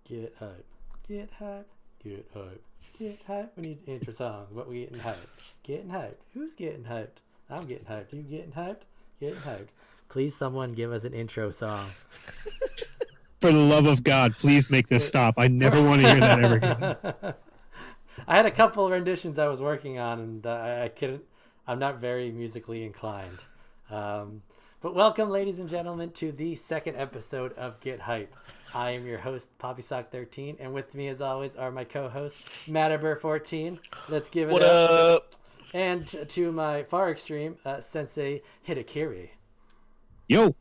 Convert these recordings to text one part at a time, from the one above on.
Get hype. Get hype. Get hype. Get hype. We need an intro song. What we getting hyped? Getting hyped. Who's getting hyped? I'm getting hyped. You getting hyped? Getting hyped. Please, someone give us an intro song. For the love of God, please make this stop. I never want to hear that ever again. I had a couple of renditions I was working on, and I couldn't. I'm not very musically inclined. But welcome, ladies and gentlemen, to the second episode of Get Hype. I am your host, PoppySock13, and with me, as always, are my co-hosts, Matabur14. Let's give it What up? And to my far extreme, Sensei Hidakiri. Yo,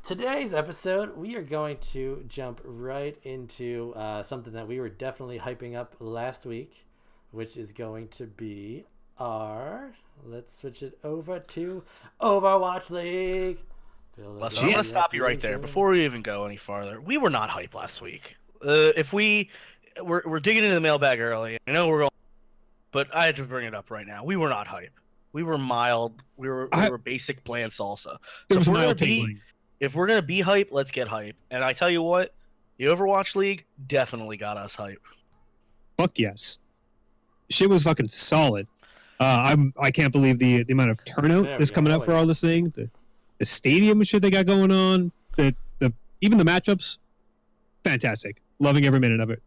Today's episode, we are going to jump right into something that we were definitely hyping up last week, which is going to be our... Let's switch it over to Overwatch League. Listen, I'm gonna stop you right there before we even go any farther. We were not hype last week. If we're digging into the mailbag early, I know we're going, but I had to bring it up right now. We were not hype. We were mild. We were basic bland salsa. there So was mild tingling. if we're gonna be hype, let's get hype. And I tell you what, the Overwatch League definitely got us hype. Fuck yes. Shit was fucking solid. I can't believe the amount of turnout There we that's go. coming Oh, out for yeah. all this thing. The stadium and shit they got going on. Even the matchups, fantastic. Loving every minute of it.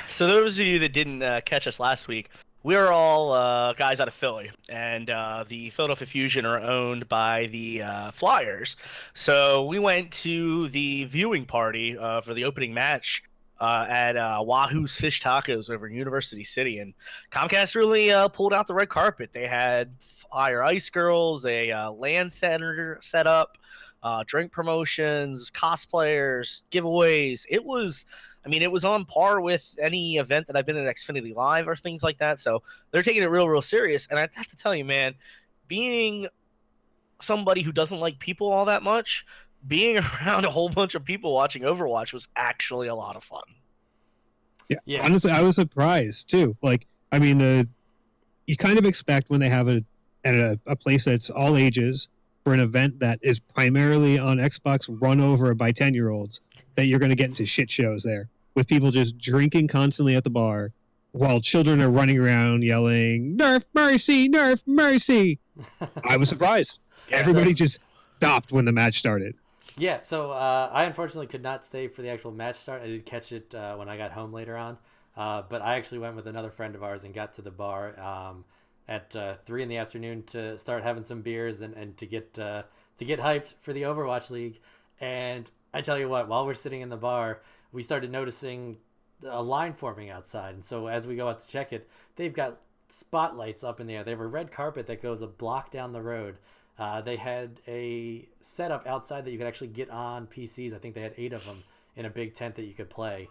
So those of you that didn't catch us last week, we are all guys out of Philly, and the Philadelphia Fusion are owned by the Flyers. So we went to the viewing party for the opening match at Wahoo's Fish Tacos over in University City, and Comcast really pulled out the red carpet. They had Fire Ice Girls, a LAN center set up, drink promotions, cosplayers, giveaways. It was on par with any event that I've been at Xfinity Live or things like that. So they're taking it real serious. And I have to tell you, man, being somebody who doesn't like people all that much, being around a whole bunch of people watching Overwatch was actually a lot of fun. Yeah. Honestly, I was surprised too. You kind of expect when they have a place that's all ages for an event that is primarily on Xbox run over by 10-year-olds that you're going to get into shit shows there with people just drinking constantly at the bar while children are running around yelling, "Nerf mercy, nerf mercy." I was surprised. Yeah. Everybody just stopped when the match started. Yeah, so I unfortunately could not stay for the actual match start. I did catch it when I got home later on. But I actually went with another friend of ours and got to the bar at 3 in the afternoon to start having some beers and to get hyped for the Overwatch League. And I tell you what, while we're sitting in the bar, we started noticing a line forming outside. And so as we go out to check it, they've got spotlights up in the air. They have a red carpet that goes a block down the road. They had a setup outside that you could actually get on PCs. I think they had 8 of them in a big tent that you could play.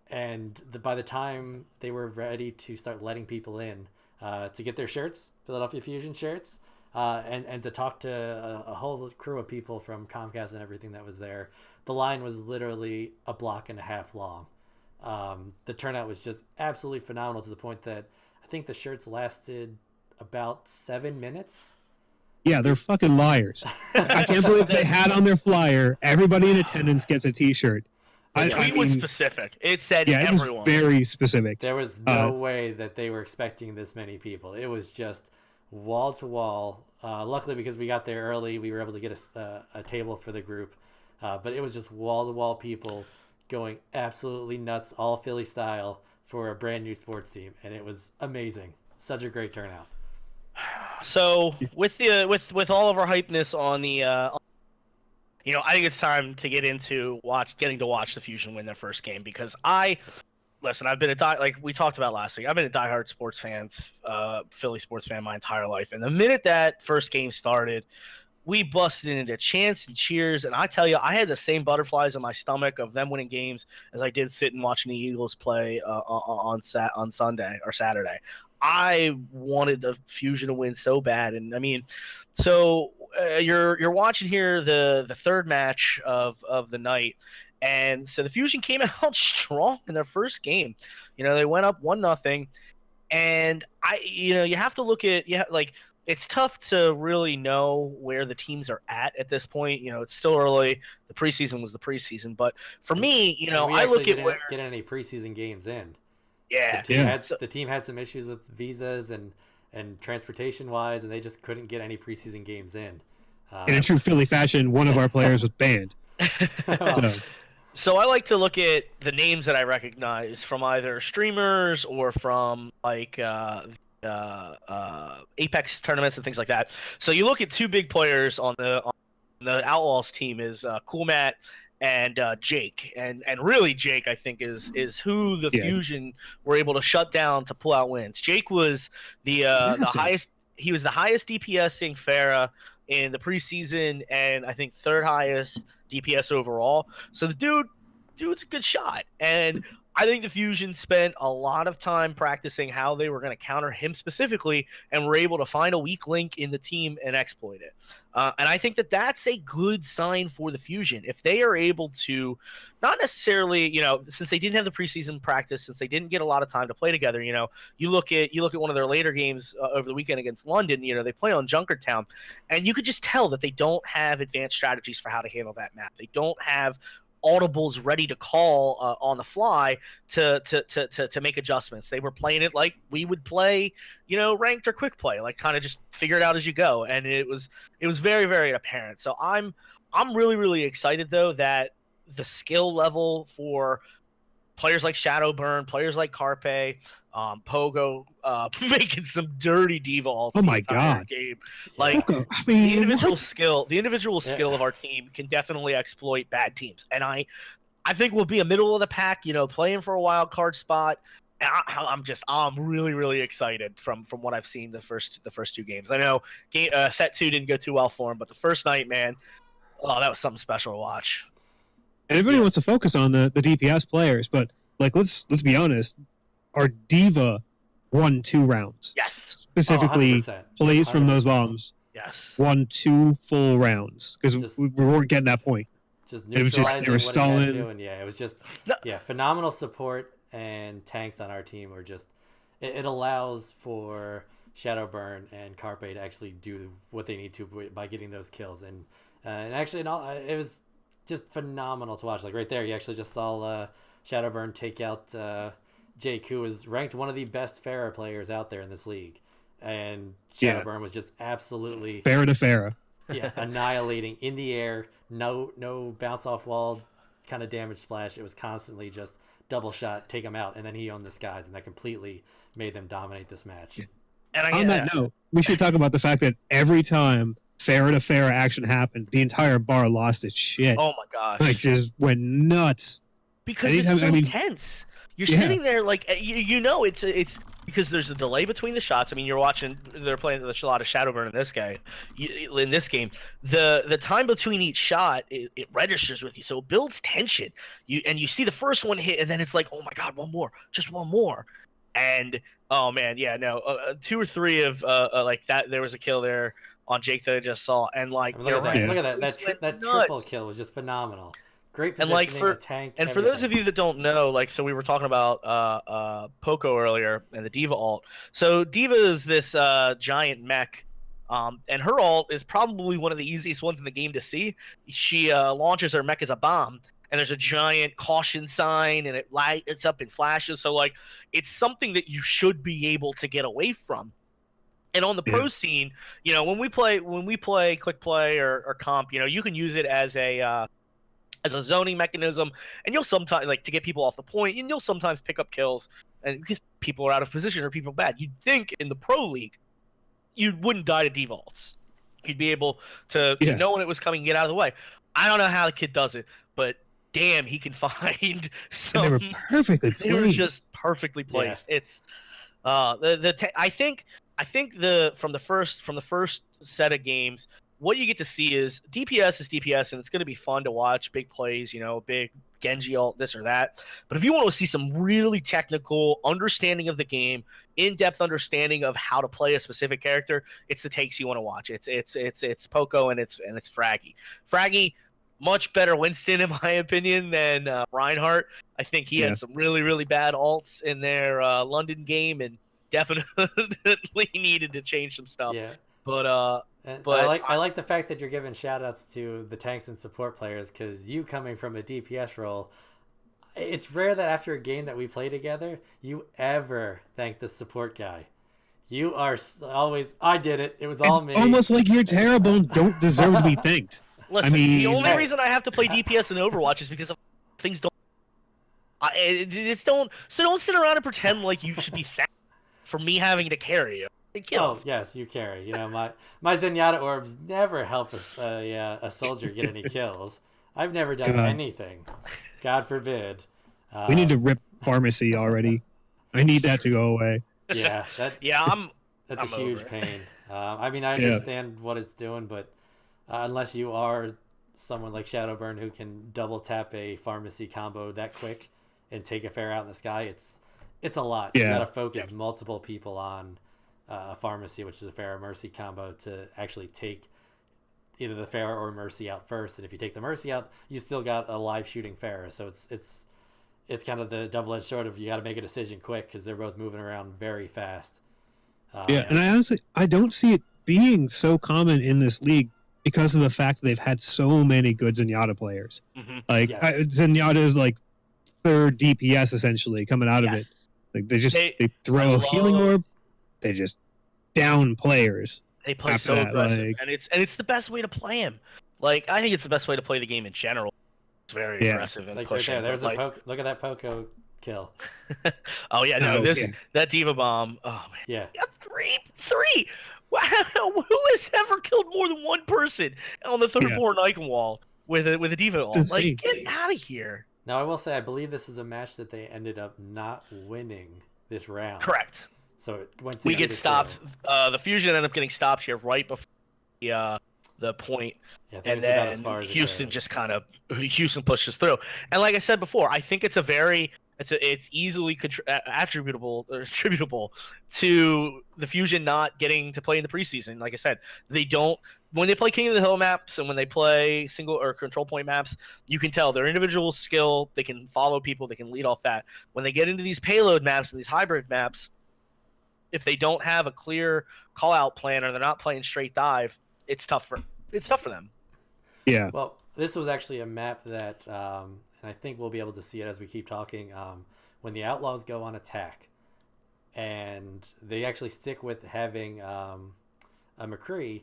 And by the time they were ready to start letting people in to get their shirts, Philadelphia Fusion shirts, and to talk to a whole crew of people from Comcast and everything that was there, the line was literally a block and a half long. The turnout was just absolutely phenomenal to the point that I think the shirts lasted about 7 minutes. Yeah, they're fucking liars. I can't believe they had on their flyer, everybody in attendance gets a t-shirt. The tweet was specific. It said everyone. It was very specific. There was no way that they were expecting this many people. It was just wall to wall. Luckily, because we got there early, we were able to get a table for the group. But it was just wall to wall people going absolutely nuts, all Philly style, for a brand new sports team, and it was amazing. Such a great turnout. So with all of our hypeness on the, I think it's time to get into getting to watch the Fusion win their first game, because I've been like we talked about last week. I've been a diehard sports Philly sports fan my entire life, and the minute that first game started, we busted into chants and cheers, and I tell you, I had the same butterflies in my stomach of them winning games as I did sitting watching the Eagles play on Sunday or Saturday. I wanted the Fusion to win so bad, and I mean, so you're watching here the third match of the night, and so the Fusion came out strong in their first game. They went up 1-0, and you have to look at it's tough to really know where the teams are at this point. It's still early. The preseason was the preseason, but for And, me, and we I actually look at where, didn't get any preseason games in. The yeah. team Yeah. had the team had some issues with visas and transportation wise, and they just couldn't get any preseason games in. In a true Philly fashion, one of our players was banned. Well, So, So I like to look at the names that I recognize from either streamers or from like Apex tournaments and things like that. So you look at two big players on the Outlaws team is Cool Matt and Jake, and really Jake I think is who the Yeah. Fusion were able to shut down to pull out wins. Jake was the Massive. highest. He was the highest DPSing Farah in the preseason, and I think third highest DPS overall. So the dude's a good shot, and I think the Fusion spent a lot of time practicing how they were going to counter him specifically, and were able to find a weak link in the team and exploit it. And I think that that's a good sign for the Fusion if they are able to, not necessarily, since they didn't have the preseason practice, since they didn't get a lot of time to play together. You look at one of their later games over the weekend against London. They play on Junkertown, and you could just tell that they don't have advanced strategies for how to handle that map. They don't have audibles ready to call on the fly to make adjustments. They were playing it like we would play, ranked or quick play, like kind of just figure it out as you go. And it was very, very apparent. So I'm really, really excited though that the skill level for players like Shadowburn, players like Carpe, Pogo, making some dirty diva ults. Oh my the entire God. game. yeah. Like I the mean, individual what? skill, Yeah. of our team can definitely exploit bad teams, and I think we'll be a middle of the pack, playing for a wild card spot. And I'm really, really excited from what I've seen the first two games. I know set 2 didn't go too well for him, but the first night, man, oh, that was something special to watch. And everybody Yeah. wants to focus on the DPS players, but like let's be honest, our diva won 2 rounds. Yes, Specifically, 100%. plays from those 100%. bombs yes. won 2 full rounds because Just- we weren't getting that point. Just It was just- they neutralizing were what he had stalling. to, and yeah, it was just No. phenomenal support, and tanks on our team were just it allows for Shadowburn and Carpe to actually do what they need to by getting those kills, and actually it was just phenomenal to watch. Like right there, you actually just saw Shadowburn take out Jake, who was ranked one of the best Pharah players out there in this league, and Yeah. Shadowburn was just absolutely Farah to Farah. annihilating in the air. No bounce off wall kind of damage splash. It was constantly just double shot, take him out, and then he owned the skies, and that completely made them dominate this match. Yeah. And On that note, we should talk about the fact that every time Farah to Farah action happened, the entire bar lost its shit. oh my gosh, Like just went nuts. because anytime- it's so I mean- tense. You're Yeah. sitting there like it's because there's a delay between the shots. I mean, you're watching. They're playing a lot of Shadowburn in this guy. In this game, the time between each shot it registers with you, so it builds tension. You see the first one hit, and then it's like, oh my god, one more, just one more, and oh man, yeah, no, 2 or 3 of like that. There was a kill there on Jake that I just saw, and like I mean, look you're at that! right, Look at that! it That went that nuts. triple kill was just phenomenal. Great And, positioning, like, a tank, And for those of everything. you that don't know, like, so we were talking about Poco earlier and the Diva ult. So Diva is this giant mech, and her ult is probably one of the easiest ones in the game to see. She launches her mech as a bomb, and there's a giant caution sign, and it lights up and flashes. So like, it's something that you should be able to get away from. And on the pro scene, when we play quick play or comp, you can use it as a zoning mechanism, and you'll sometimes like to get people off the point, and you'll sometimes pick up kills, and because people are out of position or people are bad. You'd think in the pro league, you wouldn't die to devaults. You'd be able to know when it was coming, get out of the way. I don't know how the kid does it, but damn, he can find some. And they were perfectly They were placed. just perfectly placed. It's I think from the first set of games, what you get to see is DPS is DPS, and it's going to be fun to watch big plays, big Genji ult, this or that. But if you want to see some really technical understanding of the game, in-depth understanding of how to play a specific character, it's the takes you want to watch. It's Poco and it's Fraggy. Fraggy, much better Winston in my opinion than Reinhardt. I think he had some really, really bad ults in their London game, and definitely needed to change some stuff. Yeah, And But I like the fact that you're giving shout outs to the tanks and support players, because you coming from a DPS role, it's rare that after a game that we play together, you ever thank the support guy. You are always, I did it. It was all It's me. almost like you're terrible and don't deserve to be thanked. listen, I mean, the only hey. reason I have to play DPS in Overwatch is because of things don't. It's don't. So don't sit around and pretend like you should be thankful for me having to carry you. Oh yes, you carry. You know, my Zenyatta orbs never help a soldier get any kills. I've never done God. anything. God forbid. We need to rip pharmacy already. I need that to go away. Yeah, Yeah, that's I'm a huge over it. pain. I mean, I Yeah. understand what it's doing, but unless you are someone like Shadowburn who can double tap a pharmacy combo that quick and take a fair out in the sky, it's a lot. You Yeah. gotta focus multiple people on a pharmacy, which is a Pharah Mercy combo, to actually take either the Pharah or Mercy out first. And if you take the Mercy out, you still got a live shooting Pharah. So it's kind of the double-edged sword of you got to make a decision quick because they're both moving around very fast. Yeah, and I don't see it being so common in this league because of the fact that they've had so many good Zenyatta players. Mm-hmm. Like Yes. Zenyatta is like third DPS essentially coming out of it. Like they throw a healing orb, they just down players. They play After so that, aggressive, like- and it's the best way to play him. Like I think it's the best way to play the game in general. It's very Yeah. aggressive and like right pushing. there, there's but, a poke. Look at that Poco kill. Oh yeah, no, Oh, this yeah. that Diva bomb. Oh man, Yeah, yeah, three. Wow, who has ever killed more than one person on the third Yeah. floor Nikon wall with a Diva ult? It's Like, insane. get out of here. now I will say I believe this is a match that they ended up not winning this round. Correct. So it went to We 2-2. get stopped. The fusion ended up getting stopped here right before the point, Yeah, I think and this is about as then far as it Houston goes. just kind of pushes through. And like I said before, I think it's it's easily attributable to the fusion not getting to play in the preseason. Like I said, they don't when they play King of the Hill maps and when they play single or control point maps, you can tell their individual skill. They can follow people. They can lead off that. When they get into these payload maps and these hybrid maps, if they don't have a clear call out plan or they're not playing straight dive, it's tough for them. Yeah. Well, this was actually a map that, and I think we'll be able to see it as we keep talking, when the Outlaws go on attack, and they actually stick with having a McCree,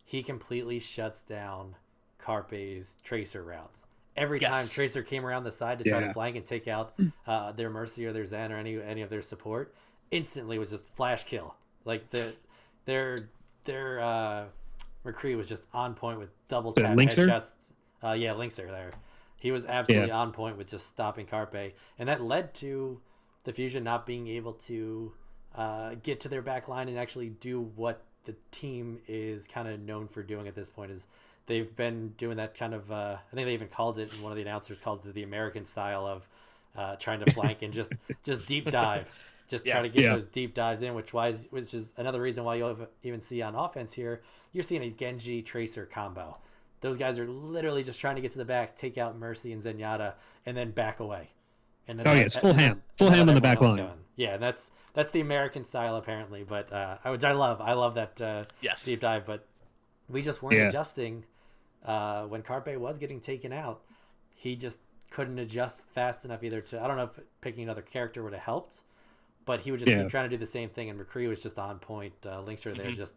he completely shuts down Carpe's Tracer routes. Every Yes. time Tracer came around the side to try Yeah. to flank and take out their Mercy or their Zen or any of their support, instantly was just flash kill. Like their McCree was just on point with double The tap Linkser? headshots. Yeah, Linkser there. He was absolutely on point with just stopping Carpe, and that led to the Fusion not being able to get to their back line and actually do what the team is kind of known for doing at this point. Is they've been doing that kind of I think they even called it, one of the announcers called it the American style of trying to flank and just deep dive. Just try to get Yeah. those deep dives in, which is another reason why you'll even see on offense here, you're seeing a Genji Tracer combo. Those guys are literally just trying to get to the back, take out Mercy and Zenyatta, and then back away. And then Oh, yeah, it's full ham. Full ham on the back line. Yeah, and that's the American style apparently. But I love that Yes. deep dive. But we just weren't Yeah. adjusting when Carpe was getting taken out. He just couldn't adjust fast enough either to. I don't know if picking another character would have helped. But he would just keep trying to do the same thing, and McCree was just on point. Linkser there, just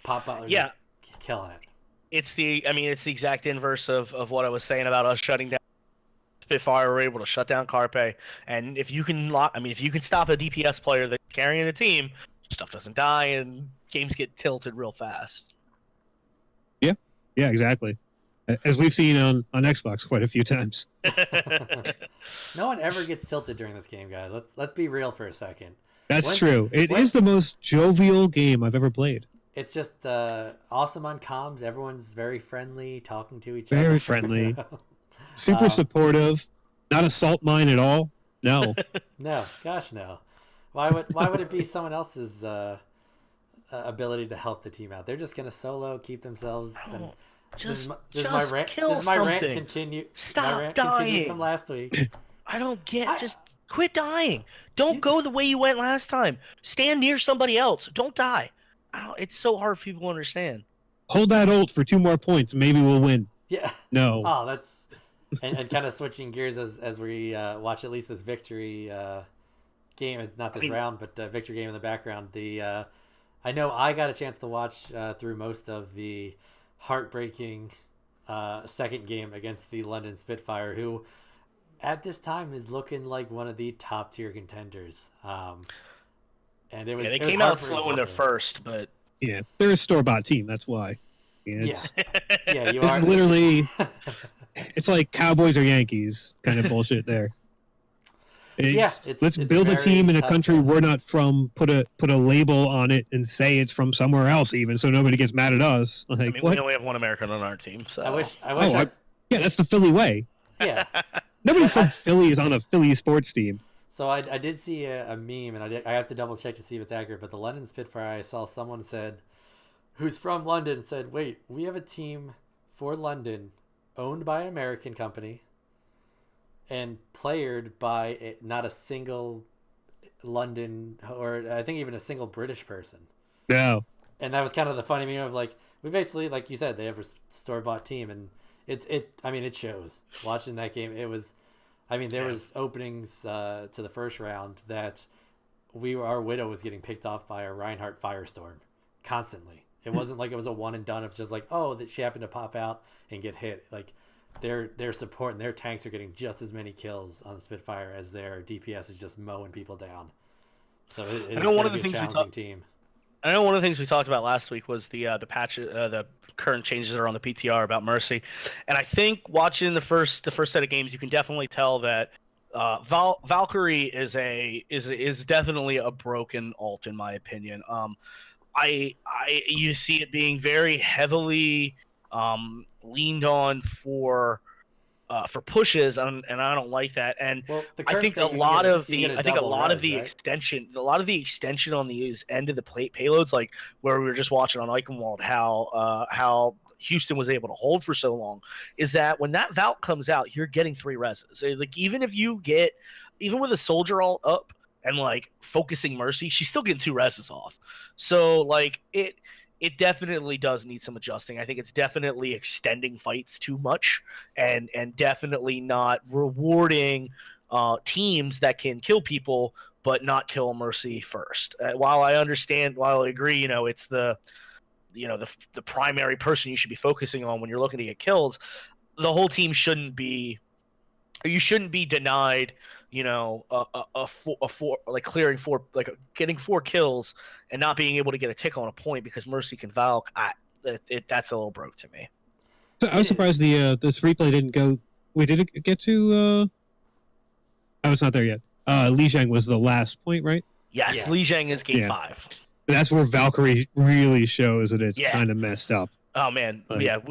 pop out, just killing it. It's the exact inverse of what I was saying about us shutting down Spitfire. We're able to shut down Carpe, and if you can stop a DPS player that's carrying a team, stuff doesn't die, and games get tilted real fast. Yeah, exactly. As we've seen on Xbox quite a few times. No one ever gets tilted during this game, guys. Let's be real for a second. That's true. It is the most jovial game I've ever played. It's just awesome on comms. Everyone's very friendly, talking to each other. Very friendly. Super supportive. Not a salt mine at all. No. No, gosh, no. Why would it be someone else's ability to help the team out? They're just gonna solo, keep themselves. And Just my rant. kill Does my rant something. continue? Stop my rant dying. continued from last week. I don't get. Just quit dying. Don't go the way you went last time. Stand near somebody else. Don't die. It's so hard for people to understand. Hold that ult for 2 more points. Maybe we'll win. Yeah. No. Oh, that's and kind of switching gears as we watch at least this victory game. It's not this round, but victory game in the background. I know I got a chance to watch through most of the heartbreaking second game against the London Spitfire, who at this time is looking like one of the top tier contenders. And it was they it was came out heartbreaking slow in their for them. first, but Yeah, they're a store-bought team. That's why. It's, Yeah, you it's are literally, it's like Cowboys or Yankees kind of bullshit there. Let's build a team in a country we're not from. Put a label on it and say it's from somewhere else, even so nobody gets mad at us. Like, I mean, what? we only have one American on our team, so I wish. Yeah, that's the Philly way. Yeah. Nobody from Philly is on a Philly sports team. So I did see a meme, and I have to double check to see if it's accurate. But the London Spitfire, I saw someone said, who's from London, said, "Wait, we have a team for London, owned by an American company, and playered by not a single London or I think even a single British person." No. And that was kind of the funny meme of like, we basically, like you said, they have a store bought team, and I mean, it shows. Watching that game, it was. I mean, there was openings to the first round that our Widow was getting picked off by a Reinhardt Firestorm constantly. It wasn't like it was a one and done of just like, oh, that she happened to pop out and get hit. Like their support and their tanks are getting just as many kills on the Spitfire as their DPS is just mowing people down. So it's going to be a challenging team. I know one of the things we talked about last week was the patch, the current changes that are on the PTR about Mercy, and I think watching the first set of games, you can definitely tell that Valkyrie is definitely a broken ult in my opinion. You see it being very heavily leaned on for pushes, and I don't like that. And I think a lot of the extension on the end of the payloads, like where we were just watching on Eichenwald, how Houston was able to hold for so long, is that when that Valk comes out, you're getting 3 reses. Like even with a soldier all up and like focusing Mercy, she's still getting 2 reses off. So like it definitely does need some adjusting. I think it's definitely extending fights too much and definitely not rewarding teams that can kill people but not kill Mercy first. While I agree, it's the primary person you should be focusing on when you're looking to get kills, the whole team shouldn't be denied clearing 4, like getting 4 kills and not being able to get a tick on a point because Mercy can Valk. That's a little broke to me. So I was surprised this replay didn't go. Wait, did it get to? Oh, it's not there yet. Li Jiang was the last point, right? Yes, yeah. Li Jiang is game 5. That's where Valkyrie really shows that it's kind of messed up. Oh man,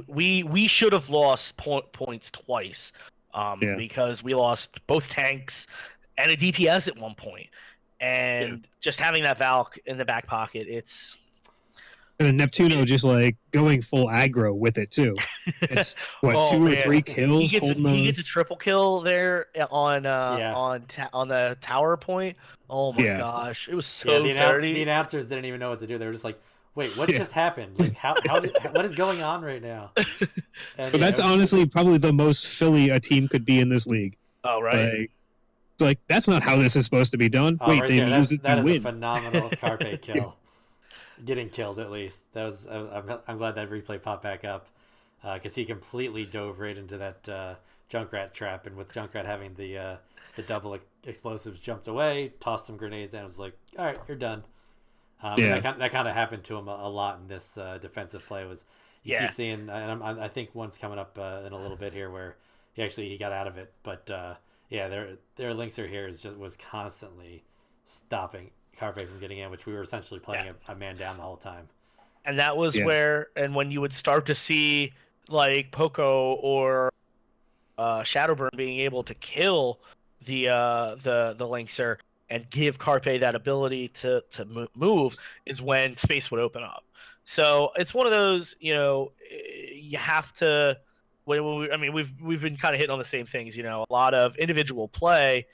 we should have lost points twice. Because we lost both tanks and a DPS at one point. And just having that Valk in the back pocket, it's... And a Neptuno just like going full aggro with it too. It's 2 or 3 kills. He gets a triple kill there on the tower point. Oh my gosh, it was so dirty. The announcers didn't even know what to do. They were just like, "Wait, what just happened? Like, what is going on right now?" And, but that's honestly probably the most Philly a team could be in this league. Oh right. It's like that's not how this is supposed to be done. Wait, right they use it to win. A phenomenal Carpe kill. Getting killed at least. That was. I'm glad that replay popped back up because he completely dove right into that Junkrat trap, and with Junkrat having the double explosives, jumped away, tossed some grenades, and was like, "All right, you're done." That kind of happened to him a lot in this defensive play. Keep seeing, and I think one's coming up in a little bit here where he got out of it, but their Linkser here was constantly stopping Carpe from getting in, which we were essentially playing a man down the whole time. And that was when you would start to see like Poco or Shadowburn being able to kill the Linkser and give Carpe that ability to move, is when space would open up. So it's one of those, you have to. We've been kind of hitting on the same things, a lot of individual play,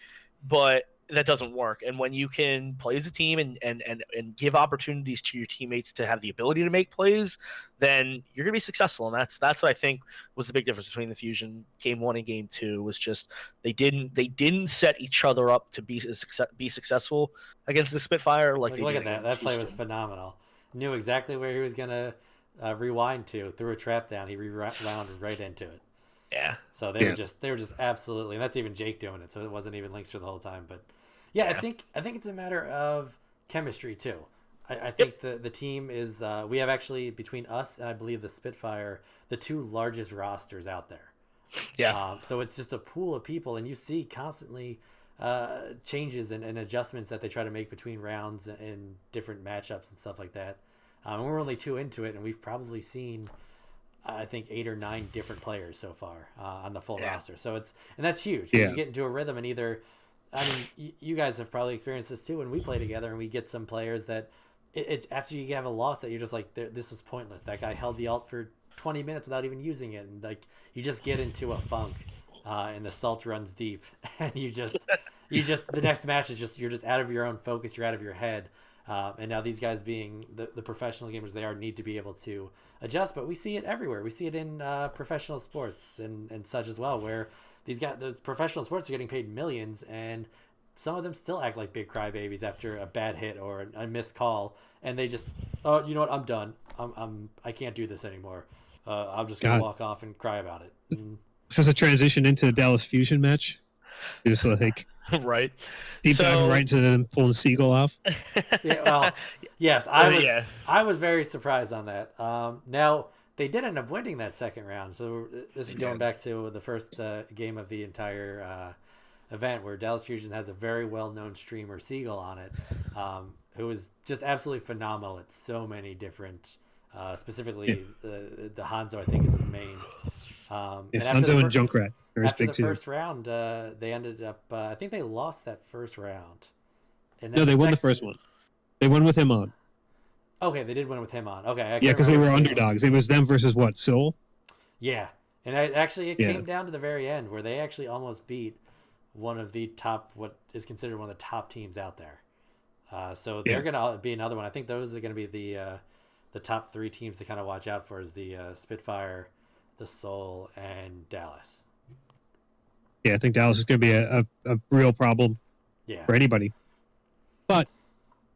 but that doesn't work. And when you can play as a team and give opportunities to your teammates to have the ability to make plays, then you're gonna be successful. And that's what I think was the big difference between the Fusion game 1 and game 2 was just they didn't set each other up to be successful against the Spitfire like they look did at that. against That play was Houston. phenomenal. Knew exactly where he was gonna rewind to. Threw a trap down. He rewound right into it. Yeah. So they were just absolutely, and that's even Jake doing it. So it wasn't even Linkster the whole time. But yeah, I think it's a matter of chemistry too. I think the team is we have actually between us and I believe the Spitfire the 2 largest rosters out there. Yeah. So it's just a pool of people, and you see constantly changes and adjustments that they try to make between rounds and different matchups and stuff like that. We're only 2 into it, and we've probably seen I think 8 or 9 different players so far on the full roster. So that's huge. Yeah. You get into a rhythm, and either, I mean, you guys have probably experienced this too when we play together, and we get some players that it's after you have a loss that you're just like, this was pointless. That guy held the ult for 20 minutes without even using it, and like you just get into a funk, and the salt runs deep, and you just the next match is just you're just out of your own focus, you're out of your head. And now these guys being the professional gamers they are need to be able to adjust, but we see it everywhere. We see it in professional sports and such as well, where those professional sports are getting paid millions, and some of them still act like big crybabies after a bad hit or a missed call, and they just, oh, you know what, I'm done. I can't do this anymore. I'm just gonna walk off and cry about it. And, This is a transition into the Dallas Fusion match. Just like right. deep dive right into them pulling Seagull off. yeah, well, yes, I was very surprised on that. Now they did end up winning that second round, so this is going back to the first game of the entire event, where Dallas Fusion has a very well-known streamer, Seagull, on it, who is just absolutely phenomenal at so many different. Specifically, the Hanzo I think is his main. Hanzo and Junkrat are his after big the two. first round, they ended up. I think they lost that first round. And No, they won the first one. They won with him on. Okay, they did win with him on. Okay, Yeah, because they were underdogs. It was them versus what? Seoul? Yeah, and it came down to the very end where they actually almost beat one of the top, what is considered one of the top teams out there. So they're going to be another one. I think those are going to be the top 3 teams to kind of watch out for is the Spitfire, the Seoul, and Dallas. Yeah, I think Dallas is going to be a real problem for anybody. But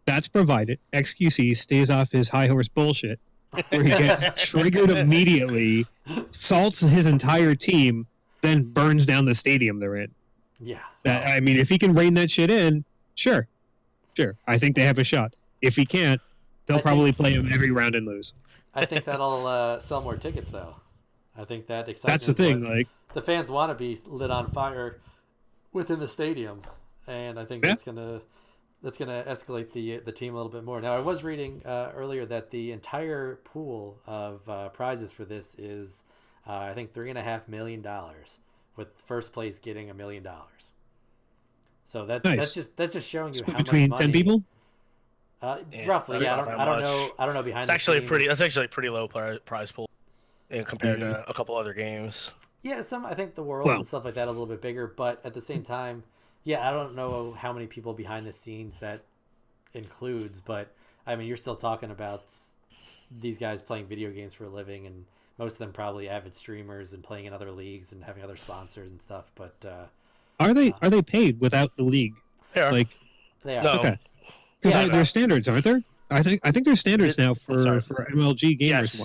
that's provided XQC stays off his high horse bullshit, where he gets triggered immediately, salts his entire team, then burns down the stadium they're in. Yeah. I mean, if he can rein that shit in, sure. I think they have a shot. If he can't, they'll probably play him every round and lose. I think that'll sell more tickets, though. I think that excitement. That's the thing. Like the fans want to be lit on fire within the stadium, and I think that's gonna escalate the team a little bit more. Now, I was reading earlier that the entire pool of prizes for this is, I think, $3.5 million, with first place getting $1 million. So that's just showing you split how between much money. 10 people. Roughly, yeah. I don't know behind. That's actually a pretty low prize pool compared to a couple other games. Yeah, I think the world and stuff like that is a little bit bigger, but at the same time, yeah, I don't know how many people behind the scenes that includes, but I mean, you're still talking about these guys playing video games for a living, and most of them probably avid streamers and playing in other leagues and having other sponsors and stuff. But are they paid without the league? Yeah. Like they are. No. Okay. Because there's standards, aren't there? I think there's standards now for MLG gamers. Yes.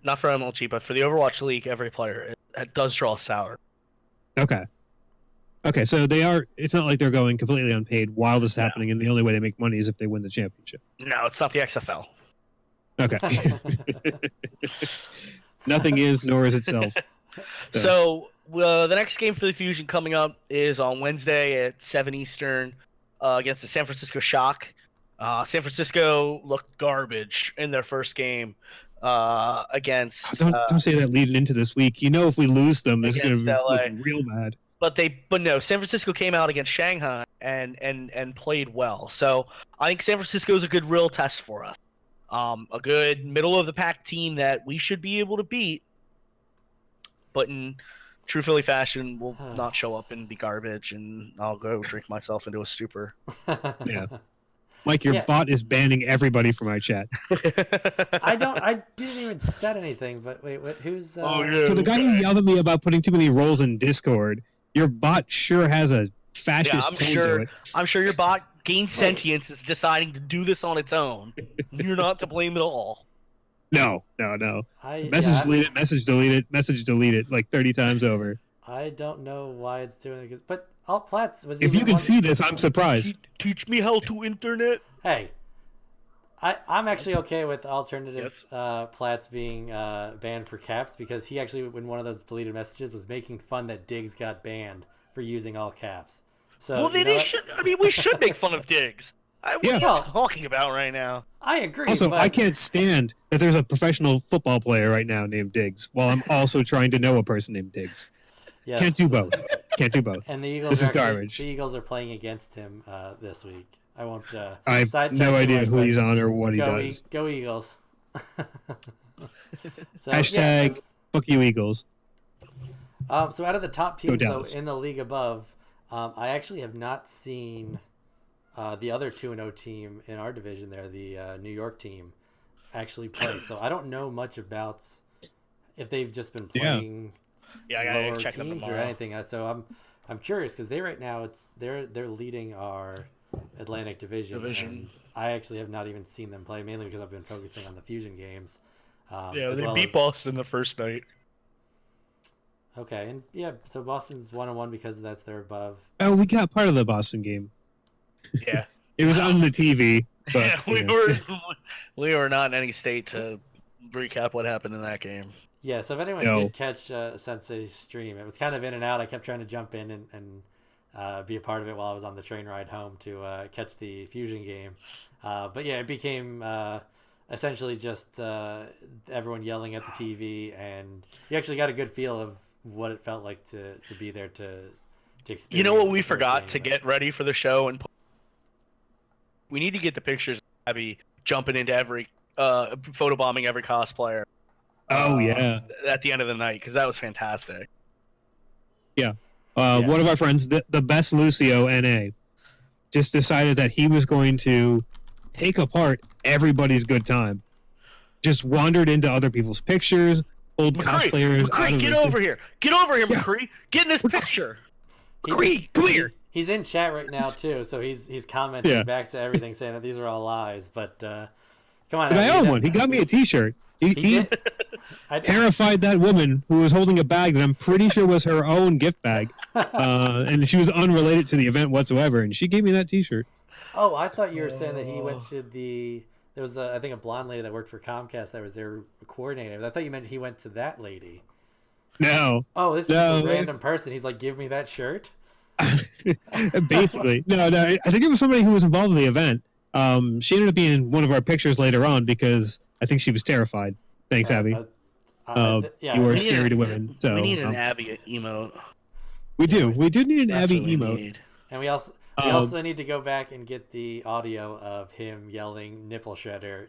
Not for MLG, but for the Overwatch League, every player it does draw a salary. Okay, so they are. It's not like they're going completely unpaid while this is happening, and the only way they make money is if they win the championship. No, it's not the XFL. Okay. Nothing is, nor is itself. So the next game for the Fusion coming up is on Wednesday at 7 Eastern against the San Francisco Shock. San Francisco looked garbage in their first game against. Don't say that leading into this week. You know, if we lose them, this is going to LA. look real bad. But no, San Francisco came out against Shanghai and played well. So I think San Francisco is a good real test for us. A good middle of the pack team that we should be able to beat. But true Philly fashion, will not show up and be garbage, and I'll go drink myself into a stupor. Yeah. Mike, your Yeah. bot is banning everybody from our chat. I didn't even set anything, but wait, what? Who's? Oh, yeah. So the guy who yelled at me about putting too many roles in Discord, your bot sure has a fascist tone to it. I'm sure your bot gained sentience, is deciding to do this on its own. You're not to blame at all. No. Message deleted, message deleted, message deleted like 30 times over. I don't know why it's doing it, but Alt Platts was. If you can see this, I'm surprised. Teach me how to internet. Hey, I'm actually okay with alternative Platts being banned for caps, because he actually, in one of those deleted messages, was making fun that Diggs got banned for using all caps. So Well, then we should make fun of Diggs. What are you talking about right now? I agree. Also, but I can't stand that there's a professional football player right now named Diggs, while I'm also trying to know a person named Diggs. yes. Can't do both. Can't do both. And the Eagles. This is actually, garbage. The Eagles are playing against him this week. I won't. I have no idea who he's on or what he does. Go Eagles. So, Hashtag fuck you Eagles. So out of the top teams though, Dallas. in the league above, I actually have not seen the other 2-0 team in our division there, the New York team, actually play. So I don't know much about if they've just been playing I gotta lower check them teams or tomorrow. anything. So I'm curious, because they right now they're leading our Atlantic Division. And I actually have not even seen them play, mainly because I've been focusing on the Fusion games. They beat Boston the first night. Okay, and so Boston's 1-1 because that's they're above. Oh, we got part of the Boston game. Yeah. It was on the TV. But, Yeah, we were not in any state to recap what happened in that game. Yeah, so if anyone did catch Sensei's stream, it was kind of in and out. I kept trying to jump in and be a part of it while I was on the train ride home to catch the Fusion game. But yeah, it became essentially just everyone yelling at the TV, and you actually got a good feel of what it felt like to be there to experience. You know what we the first forgot game. to get ready for the show, and we need to get the pictures of Abby jumping into every photobombing every cosplayer. Oh yeah. At the end of the night, because that was fantastic. Yeah. One of our friends, the best Lucio NA, just decided that he was going to take apart everybody's good time. Just wandered into other people's pictures, pulled cosplayers out McCree, of get their- over here. Get over here, Yeah. McCree. Get in this picture. McCree, come here. He's in chat right now too, so he's commenting Yeah. back to everything, saying that these are all lies. But come on, And I Abby, own one. He got me a T-shirt. He did? I terrified that woman who was holding a bag that I'm pretty sure was her own gift bag, and she was unrelated to the event whatsoever. And she gave me that T-shirt. Oh, I thought you were saying that he went to the. There was I think a blonde lady that worked for Comcast that was their coordinator. I thought you meant he went to that lady. No, Oh, this is No. a random person. He's like, give me that shirt. basically, no. I think it was somebody who was involved in the event. She ended up being in one of our pictures later on because I think she was terrified. Thanks, Abby. You are scary to women. So we need an Abby emote. we do. We do need an That's Abby what we emote. need. And we also need to go back and get the audio of him yelling nipple shredder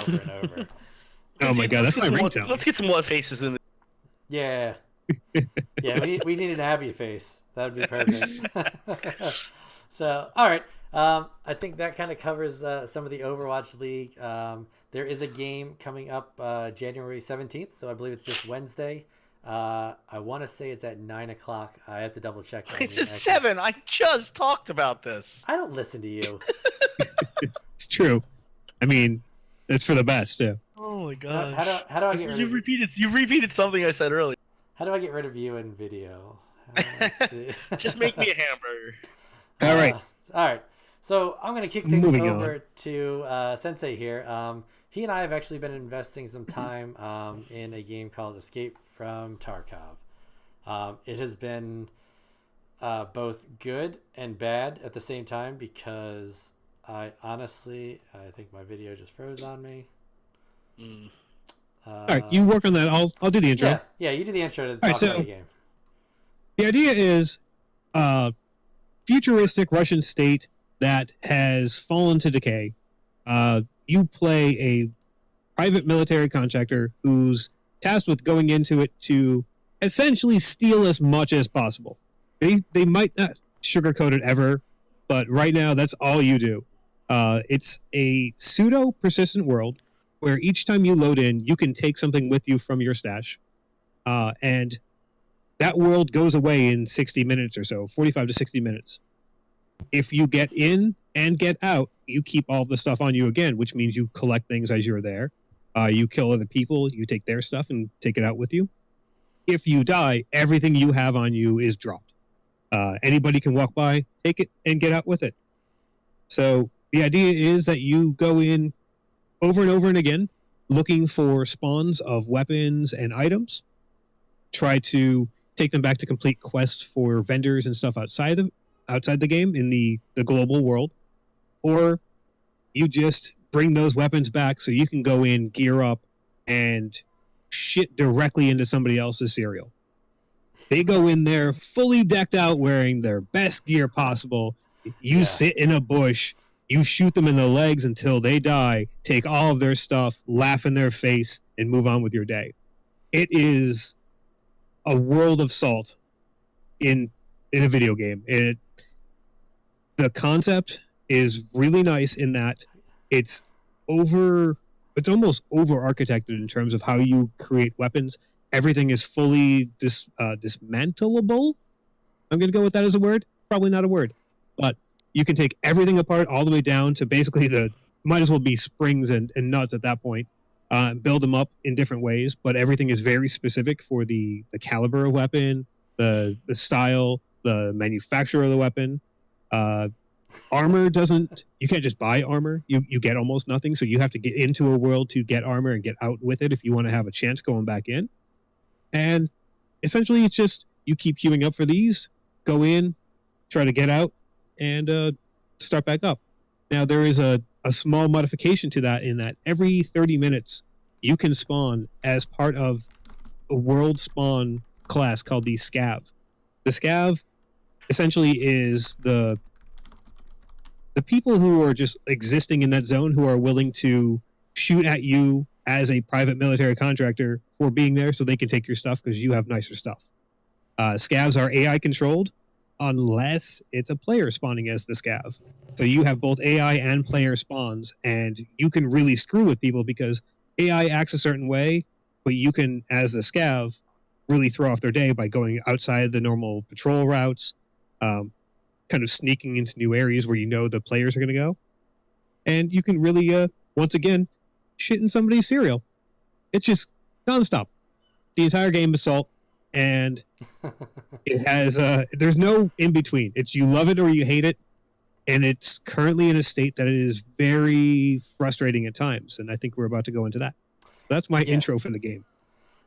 over and over. Oh my god, that's my ringtone. Let's get some what faces in. Yeah. Yeah, we need an Abby face. That would be perfect. So, all right. I think that kind of covers some of the Overwatch League. There is a game coming up January 17th, so I believe it's this Wednesday. I want to say it's at 9 o'clock. I have to double check. It's at 7. I just talked about this. I don't listen to you. It's true. I mean, it's for the best too. Oh my gosh. How do I get rid You of repeated something I said earlier. How do I get rid of you in video? Let's see. Just make me a hamburger. All right. All right. So I'm going to kick things Moving over to Sensei here. He and I have actually been investing some time in a game called Escape from Tarkov. It has been both good and bad at the same time because I think my video just froze on me. All right, you work on that. I'll do the intro. Yeah, you do the intro to right, talk about so- the game. The idea is futuristic Russian state that has fallen to decay. You play a private military contractor who's tasked with going into it to essentially steal as much as possible. They might not sugarcoat it ever, but right now that's all you do. It's a pseudo persistent world where each time you load in, you can take something with you from your stash, and that world goes away in 60 minutes or so, 45 to 60 minutes. If you get in and get out, you keep all the stuff on you again, which means you collect things as you're there. You kill other people, you take their stuff and take it out with you. If you die, everything you have on you is dropped. Anybody can walk by, take it, and get out with it. So the idea is that you go in over and over and again, looking for spawns of weapons and items, try to take them back to complete quests for vendors and stuff outside the game in the global world, or you just bring those weapons back so you can go in, gear up, and shit directly into somebody else's cereal. They go in there fully decked out, wearing their best gear possible. You sit in a bush, you shoot them in the legs until they die, take all of their stuff, laugh in their face, and move on with your day. It is a world of salt in a video game. The concept is really nice in that it's almost over architected in terms of how you create weapons. Everything is fully dismantleable. I'm going to go with that as a word. Probably not a word, but you can take everything apart all the way down to basically might as well be springs and nuts at that point. Build them up in different ways, but everything is very specific for the caliber of weapon, the style, the manufacturer of the weapon. Armor you can't just buy armor. You get almost nothing, so you have to get into a world to get armor and get out with it if you want to have a chance going back in. And essentially it's just you keep queuing up for these, go in, try to get out, and start back up. Now there is a small modification to that in that every 30 minutes you can spawn as part of a world spawn class called the Scav. The Scav essentially is the people who are just existing in that zone who are willing to shoot at you as a private military contractor for being there so they can take your stuff because you have nicer stuff. Scavs are AI controlled unless it's a player spawning as the Scav. So you have both AI and player spawns, and you can really screw with people because AI acts a certain way, but you can, as the Scav, really throw off their day by going outside the normal patrol routes, kind of sneaking into new areas where you know the players are going to go. And you can really, once again, shit in somebody's cereal. It's just nonstop. The entire game is salt, and it has there's no in between. It's you love it or you hate it, and it's currently in a state that it is very frustrating at times, and I think we're about to go into that. That's my intro for the game.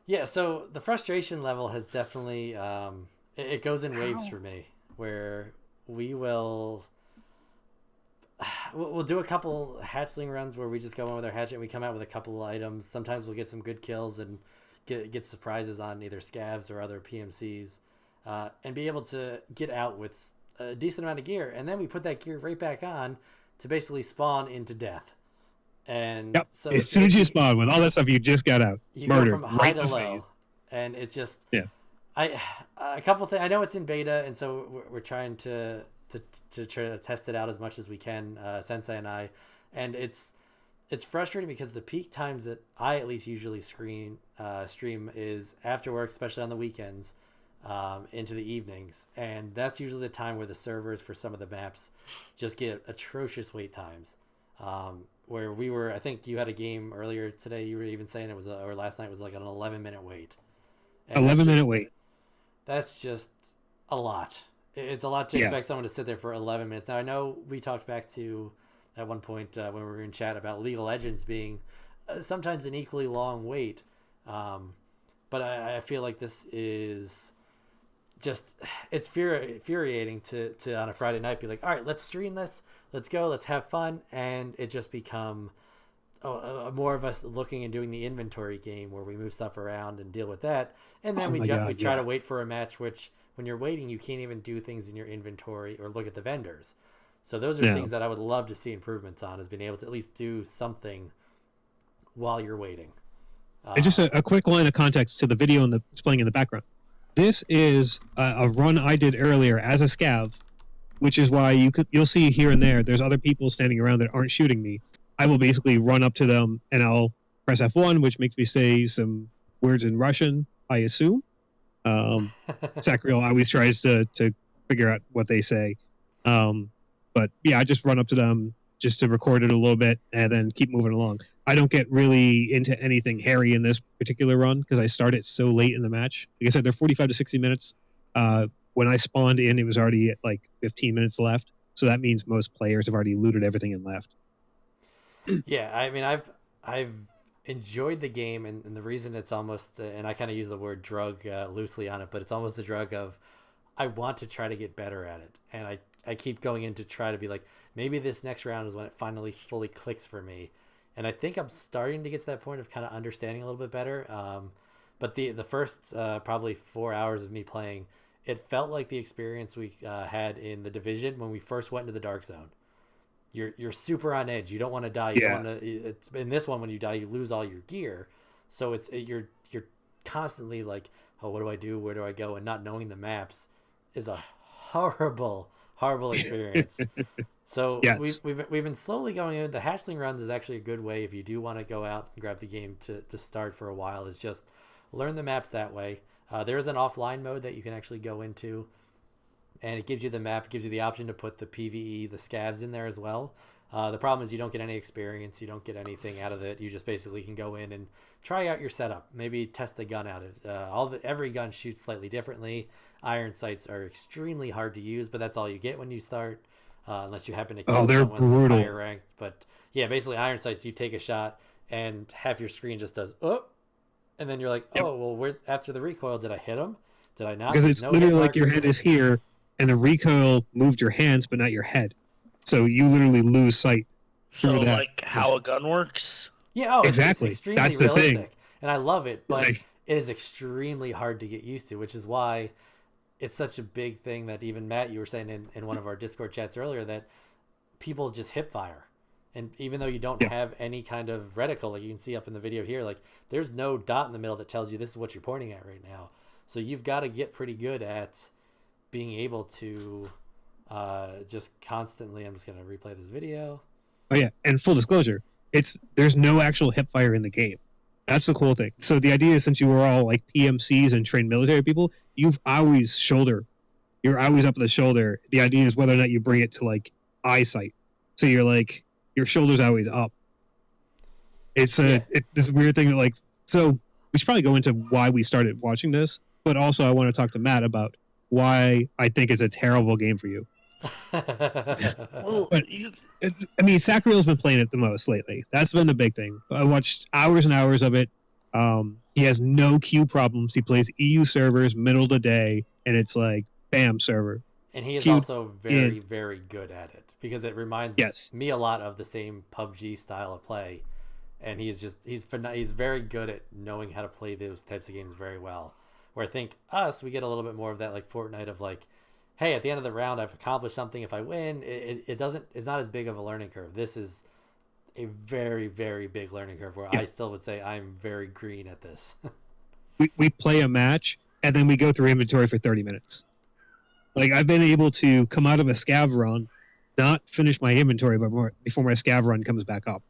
Yeah, so the frustration level has definitely it goes in waves for me, where we'll do a couple hatchling runs where we just go in with our hatchet and we come out with a couple of items. Sometimes we'll get some good kills and get surprises on either scavs or other PMCs, and be able to get out with a decent amount of gear, and then we put that gear right back on to basically spawn into death. And yep. So as soon as you spawn with all that stuff, you just got out. You murder go from high right to low, and it just a couple things. I know it's in beta, and so we're trying to try to test it out as much as we can, Sensei and I, and it's frustrating because the peak times that I at least usually stream is after work, especially on the weekends, into the evenings, and that's usually the time where the servers for some of the maps just get atrocious wait times. Where I think you had a game earlier today. You were even saying it was, or last night was like an 11-minute wait. 11-minute wait. That's just a lot. It's a lot to expect someone to sit there for 11 minutes. Now I know we talked back to at one point when we were in chat about League of Legends being sometimes an equally long wait, but I feel like this is just it's infuriating to on a Friday night be like, all right, let's stream this. Let's go, let's have fun, and it just become more of us looking and doing the inventory game where we move stuff around and deal with that, and then we try to wait for a match, which when you're waiting, you can't even do things in your inventory or look at the vendors. So those are things that I would love to see improvements on, is being able to at least do something while you're waiting. And just a quick line of context to the video and it's playing in the background. This is a run I did earlier as a scav, which is why you'll see here and there's other people standing around that aren't shooting me. I will basically run up to them and I'll press F1, which makes me say some words in Russian, I assume. Sacriel always tries to figure out what they say. But yeah, I just run up to them just to record it a little bit and then keep moving along. I don't get really into anything hairy in this particular run because I start it so late in the match. Like I said, they're 45 to 60 minutes. When I spawned in, it was already at like 15 minutes left. So that means most players have already looted everything and left. Yeah, I mean, I've enjoyed the game, and the reason it's almost, and I kind of use the word drug loosely on it, but it's almost a drug of I want to try to get better at it, and I keep going in to try to be like, maybe this next round is when it finally fully clicks for me, and I think I'm starting to get to that point of kind of understanding a little bit better. But the first probably 4 hours of me playing, it felt like the experience we had in the Division when we first went into the Dark Zone. You're super on edge. You don't want to die. You don't want to. It's in this one, when you die, you lose all your gear. So you're constantly like, oh, what do I do? Where do I go? And not knowing the maps is a horrible experience. So Yes. we've been slowly going in. The hatchling runs is actually a good way if you do want to go out and grab the game to start for a while. Is just learn the maps that way. There is an offline mode that you can actually go into, and it gives you the map. It gives you the option to put the PVE, the scavs in there as well. The problem is you don't get any experience. You don't get anything out of it. You just basically can go in and try out your setup. Maybe test the gun out. Every gun shoots slightly differently. Iron sights are extremely hard to use, but that's all you get when you start, unless you happen to kill They're someone that's brutal. higher ranked. But yeah, basically iron sights, you take a shot and half your screen just does and then you're like, Yep. oh well, after the recoil, did I hit him? Did I not? Because There's it's no literally hit like your head markers. is here and the recoil moved your hands but not your head. So you literally lose sight So, through that. like, how a gun works? Yeah, it's Exactly. extremely That's the thing. realistic, and I love it, but Like, it is extremely hard to get used to, which is why it's such a big thing that even Matt, you were saying in one of our Discord chats earlier, that people just hip fire. And even though you don't yeah. have any kind of reticle, like you can see up in the video here, like there's no dot in the middle that tells you this is what you're pointing at right now. So you've got to get pretty good at being able to just constantly. I'm just gonna replay this video. Oh yeah, and full disclosure, there's no actual hip fire in the game. That's the cool thing. So the idea is, since you were all like PMCs and trained military people, you're always up at the shoulder. The idea is whether or not you bring it to like eyesight. So you're like your shoulder's always up. It's Yeah. this weird thing that like, so we should probably go into why we started watching this, but also I want to talk to Matt about why I think it's a terrible game for you. Well, But I mean, Sacriel's been playing it the most lately. That's been the big thing. I watched hours and hours of it. He has no queue problems. He plays EU servers, middle of the day, and it's like, bam, server. And he is Queued also very good at it, because it reminds Yes. me a lot of the same PUBG style of play. And he's very good at knowing how to play those types of games very well. Where I think we get a little bit more of that, like Fortnite, of like, hey, at the end of the round I've accomplished something. If I win, it's not as big of a learning curve. This is a very big learning curve where Yeah. I still would say I'm very green at this. We play a match, and then we go through inventory for 30 minutes. Like, I've been able to come out of a scav run, not finish my inventory before my scav run comes back up.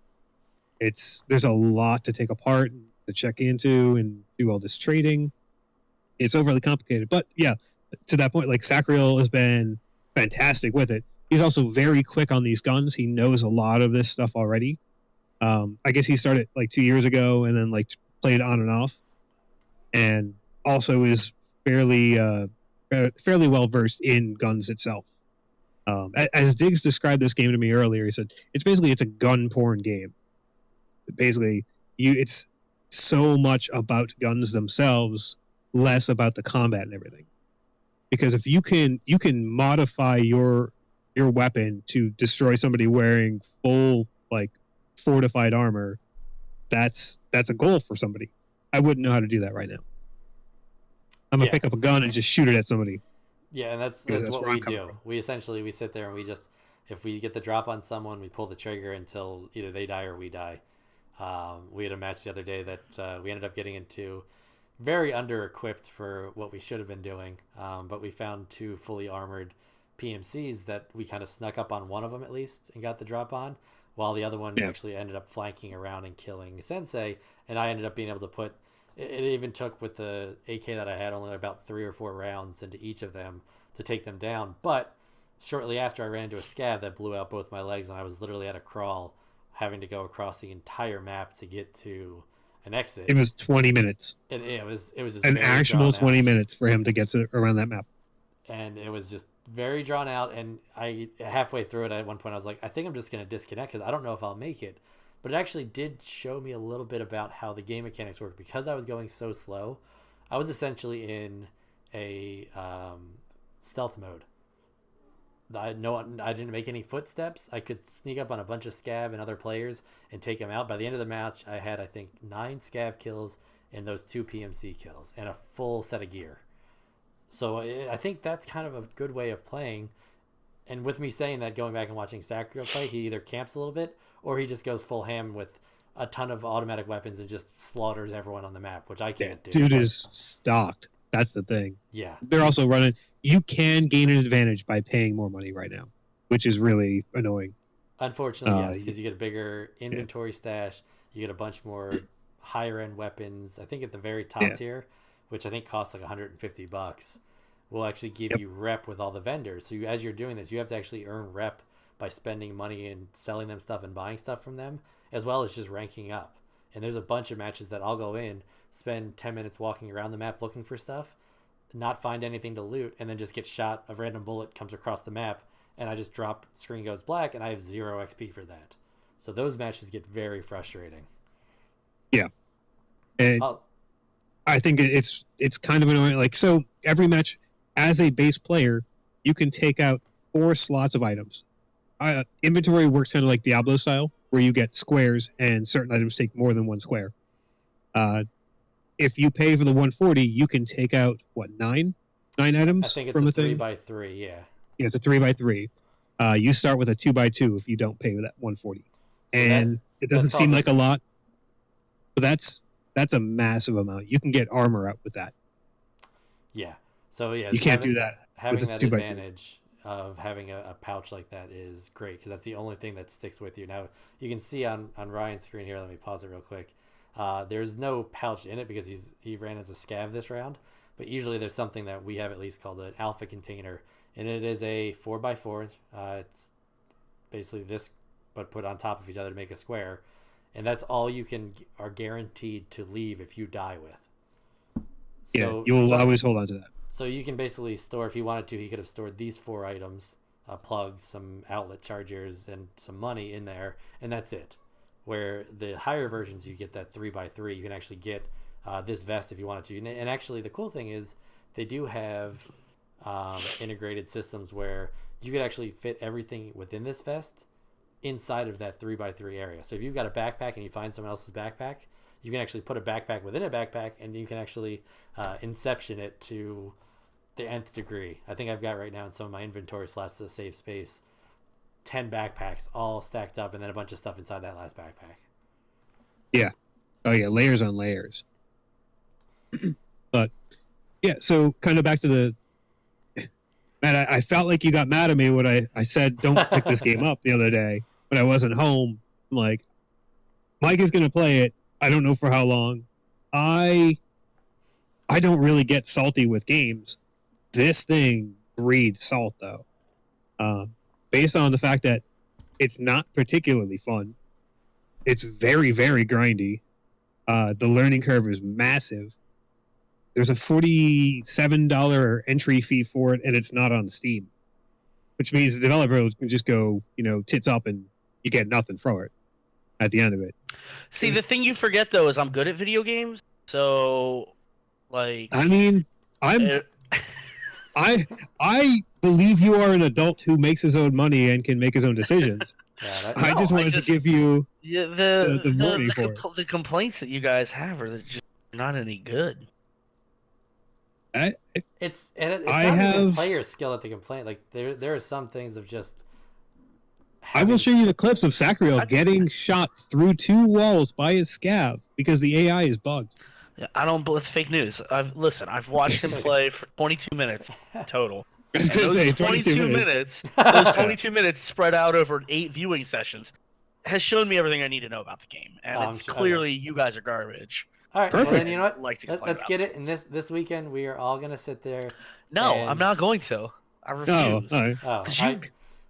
There's a lot to take apart, to check into, and do all this trading. It's overly complicated. But yeah, to that point, like, Sacriel has been fantastic with it. He's also very quick on these guns. He knows a lot of this stuff already. I guess he started like 2 years ago and then like played on and off, and also is fairly well versed in guns itself. As Diggs described this game to me earlier, he said it's a gun porn game. Basically, it's so much about guns themselves, less about the combat and everything. Because if you can modify your weapon to destroy somebody wearing full like fortified armor, that's a goal for somebody. I wouldn't know how to do that right now. I'm gonna Yeah. pick up a gun and just shoot it at somebody. Yeah, and that's That's what where I'm we coming do. from. We sit there and we just, if we get the drop on someone, we pull the trigger until either they die or we die. We had a match the other day that we ended up getting into. very under-equipped for what we should have been doing. But we found two fully armored PMCs that we kind of snuck up on one of them at least and got the drop on, while the other one actually ended up flanking around and killing Sensei. And I ended up being able to put. It even took with the AK that I had only about 3 or 4 rounds into each of them to take them down. But shortly after, I ran into a scav that blew out both my legs, and I was literally at a crawl, having to go across the entire map to get to an exit. It was 20 minutes. And it was just an very actual drawn 20 out. minutes for him to get to around that map. And it was just very drawn out. And I halfway through it, at one point, I was like, I think I'm just going to disconnect because I don't know if I'll make it. But it actually did show me a little bit about how the game mechanics work. Because I was going so slow, I was essentially in a stealth mode. I didn't make any footsteps. I could sneak up on a bunch of scav and other players and take them out. By the end of the match, I had, I think, 9 scav kills and those 2 PMC kills and a full set of gear. So I think that's kind of a good way of playing. And with me saying that, going back and watching Sacriel play, he either camps a little bit or he just goes full ham with a ton of automatic weapons and just slaughters everyone on the map, which I can't do. Dude is stocked. That's the thing. Yeah. They're also running. You can gain an advantage by paying more money right now, which is really annoying. Unfortunately, yes, because you get a bigger inventory stash. You get a bunch more higher end weapons. I think at the very top tier, which I think costs like $150, will actually give you rep with all the vendors. So as you're doing this, you have to actually earn rep by spending money and selling them stuff and buying stuff from them, as well as just ranking up. And there's a bunch of matches that I'll go in, spend 10 minutes walking around the map looking for stuff, not find anything to loot, and then just get shot. A random bullet comes across the map, and I just drop, screen goes black, and I have 0 XP for that. So those matches get very frustrating. Yeah. And I think it's kind of annoying. Like, so every match, as a base player, you can take out 4 slots of items. Inventory works kind of like Diablo style, where you get squares and certain items take more than 1 square. If you pay for the 140, you can take out, what, 9 items I think it's from a a thing? 3x3, yeah. Yeah, it's a 3x3. You start with a 2x2 if you don't pay with that 140. And it doesn't seem like a lot, but that's a massive amount. You can get armor up with that. Yeah. So yeah, you can't do that. Having that advantage of having a pouch like that is great because that's the only thing that sticks with you. Now you can see on Ryan's screen here. Let me pause it real quick. There's no pouch in it because he ran as a scav this round, but usually there's something that we have at least called an alpha container, and it is a 4x4. It's basically this, but put on top of each other to make a square, and that's all you are guaranteed to leave if you die with. So, you'll always hold on to that. So you can basically store, if he wanted to, he could have stored these 4 items, plugs, some outlet chargers, and some money in there, and that's it. Where the higher versions, you get that 3x3. You can actually get this vest if you wanted to. And actually, the cool thing is they do have integrated systems where you could actually fit everything within this vest inside of that 3x3 area. So if you've got a backpack and you find someone else's backpack, you can actually put a backpack within a backpack, and you can actually inception it to the nth degree. I think I've got right now in some of my inventory slots to save space 10 backpacks all stacked up, and then a bunch of stuff inside that last backpack. Yeah. Oh yeah, layers on layers. But yeah, so kind of back to the man, I felt like you got mad at me when I said don't pick this game up the other day when I wasn't home. I'm like, Mike is gonna play it. I don't know for how long. I don't really get salty with games. This thing breeds salt though. Based on the fact that it's not particularly fun. It's very, very grindy. The learning curve is massive. There's a $47 entry fee for it, and it's not on Steam. Which means the developer can just go, tits up, and you get nothing for it at the end of it. See, the thing you forget, though, is I'm good at video games. So, like... I mean, I believe you are an adult who makes his own money and can make his own decisions. I just wanted to give you the warning for it. The complaints that you guys have are just not any good. It's not even player skill at the complaint. Like there are some things of just. I will show you the clips of Sacriel getting shot through 2 walls by his scav because the AI is bugged. I don't. It's fake news. I've watched him play for 22 minutes total. I was And gonna those say 22 minutes, those 22 minutes spread out over 8 viewing sessions, has shown me everything I need to know about the game. And Oh, I'm it's sure- clearly you guys are garbage. All right, well then Perfect. you know what? Like to Let's complain get about it. And this weekend we are all gonna sit there. No, And- I'm not going to. I refuse. No, all right. Oh, 'Cause I, you-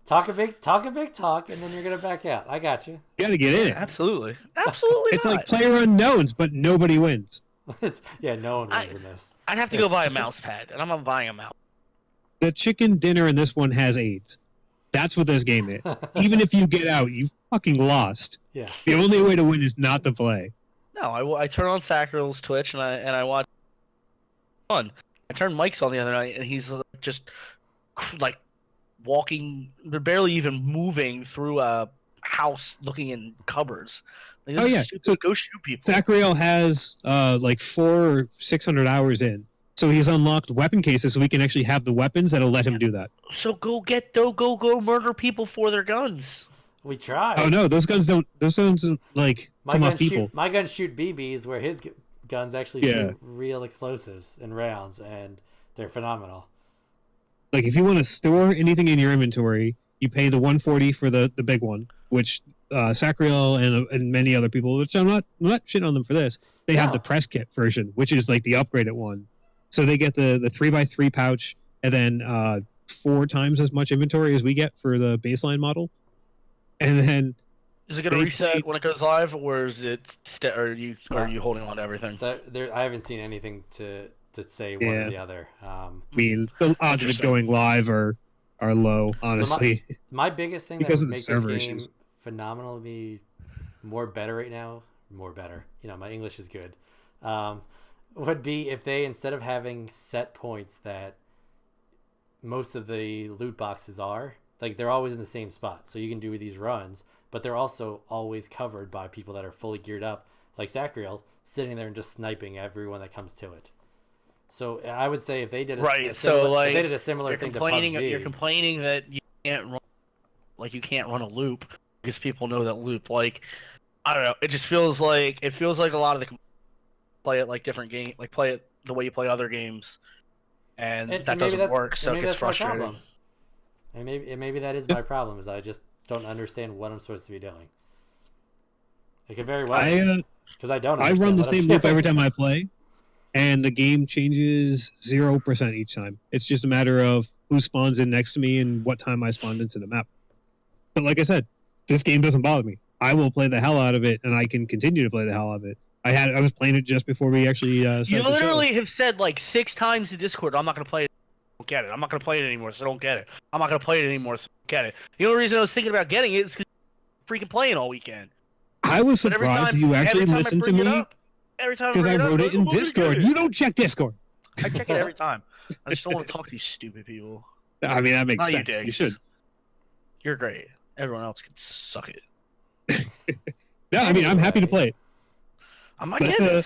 talk a big talk, and then you're gonna back out. I got you. You gotta get in it. Absolutely. Absolutely It's not. like player unknowns, but nobody wins. Yeah, no one I- wins in this. I'd have to go buy a mouse pad, and I'm not buying a mouse. The chicken dinner in this one has AIDS. That's what this game is. Even if you get out, you fucking lost. Yeah. The only way to win is not to play. No, I turn on Sacril's Twitch and I watch fun. I turned Mike's on the other night and he's just like walking, barely even moving through a house, looking in cupboards. Like, this Oh, is yeah. stupid. So- Go shoot people. Zachariel has like 400 or 600 hours in. So he's unlocked weapon cases so we can actually have the weapons that'll let him do that. So go murder people for their guns. We tried. Oh no, those guns don't like come off people. My guns shoot BBs, where his guns actually Yeah. shoot real explosives and rounds, and they're phenomenal. Like if you want to store anything in your inventory, you pay the 140 for the big one, which Sacriel and many other people, which I'm not shitting on them for this. They have No. the press kit version, which is like the upgraded one. So they get the 3x3 pouch and then 4 times as much inventory as we get for the baseline model. And then Is it gonna They reset play- when it goes live, or is it? Are you holding on to everything? I haven't seen anything to say one Yeah. or the other. I mean the odds of it going live are low, honestly. My biggest thing Because that of would the make server this game issues. phenomenally better right now, more better. You know, my English is good. Would be if they, instead of having set points that most of the loot boxes are, like they're always in the same spot, so you can do these runs, but they're also always covered by people that are fully geared up, like Sacriel, sitting there and just sniping everyone that comes to it. So I would say if they did Right, a so, similar, like, if they did a similar thing to PUBG, You're complaining that you can't run a loop because people know that loop. Like, I don't know. It just feels like a lot of the play it like different game, like play it the way you play other games, and that maybe doesn't that's- work. So it maybe gets that's my frustrating. problem. And maybe that is my problem, is I just don't understand what I'm supposed to be doing. It could very well, because I don't. I understand run the what I'm same loop doing. every time I play, and the game changes 0% each time. It's just a matter of who spawns in next to me and what time I spawned into the map. But like I said, this game doesn't bother me. I will play the hell out of it, and I can continue to play the hell out of it. I was playing it just before we actually started You the show. literally have said like 6 times to Discord, I'm not going to play it. Don't get it. I'm not going to play it anymore, so don't get it. I'm not going to play it anymore, so don't get it. The only reason I was thinking about getting it is because freaking playing all weekend. I was But every surprised time- you actually every time I listened to bring it me up- Every time because I bring wrote up, it in "Oh, we're Discord. good." You don't check Discord. I check it every time. I just don't want to talk to you stupid people. I mean, that makes Not you, sense. You, Diggs. should. You're great. Everyone else can suck it. No, I mean, I'm happy to play it. I'm not getting it.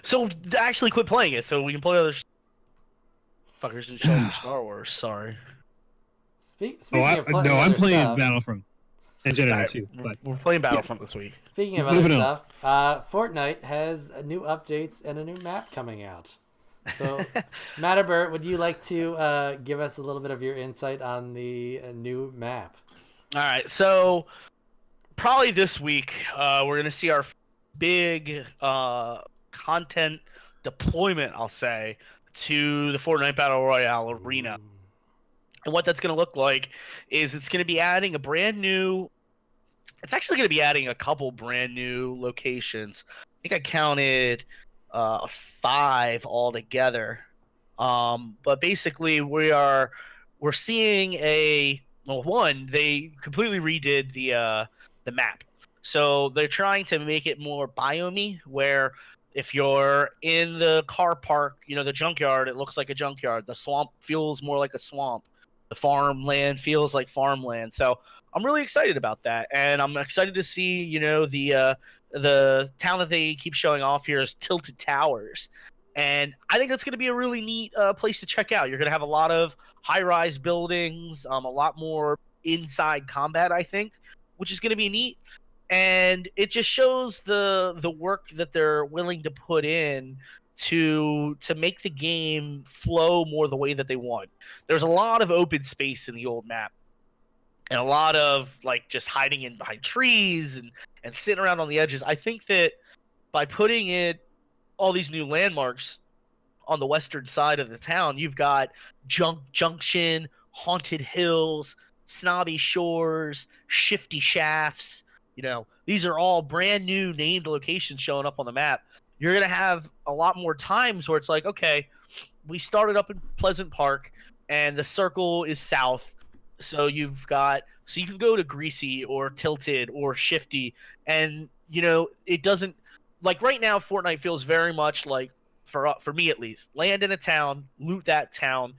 So actually quit playing it so we can play other fuckers and show them Star Wars. Sorry. Speaking Oh, of playing no, I'm other playing stuff, Battlefront and Jedi Alright, too. But we're playing Battlefront this week. Speaking of other Moving on. stuff, Fortnite has new updates and a new map coming out. So, Matterbert, would you like to give us a little bit of your insight on the new map? All right, so probably this week we're gonna see our big content deployment, I'll say, to the Fortnite Battle Royale arena. And what that's gonna look like is it's gonna be adding a brand new. It's actually gonna be adding a couple brand new locations. I think I counted 5 altogether. But basically, we're seeing one. They completely redid the map, so they're trying to make it more biome, where if you're in the car park, the junkyard, it looks like a junkyard. The swamp feels more like a swamp. The farmland feels like farmland. So I'm really excited about that, and I'm excited to see, the town that they keep showing off here is Tilted Towers, and I think that's going to be a really neat place to check out. You're going to have a lot of high-rise buildings, a lot more inside combat, I think, which is going to be neat. and it just shows the work that they're willing to put in to make the game flow more the way that they want. There's a lot of open space in the old map, and a lot of like just hiding in behind trees and sitting around on the edges. I think that by putting it all these new landmarks on the western side of the town, you've got Junction, Haunted Hills, Snobby Shores, Shifty Shafts. You know, these are all brand new named locations showing up on the map. You're going to have a lot more times where it's like, okay, we started up in Pleasant Park and the circle is south. So you can go to Greasy or Tilted or Shifty, and you know, it doesn't, like right now Fortnite feels very much like, for me at least, land in a town, loot that town,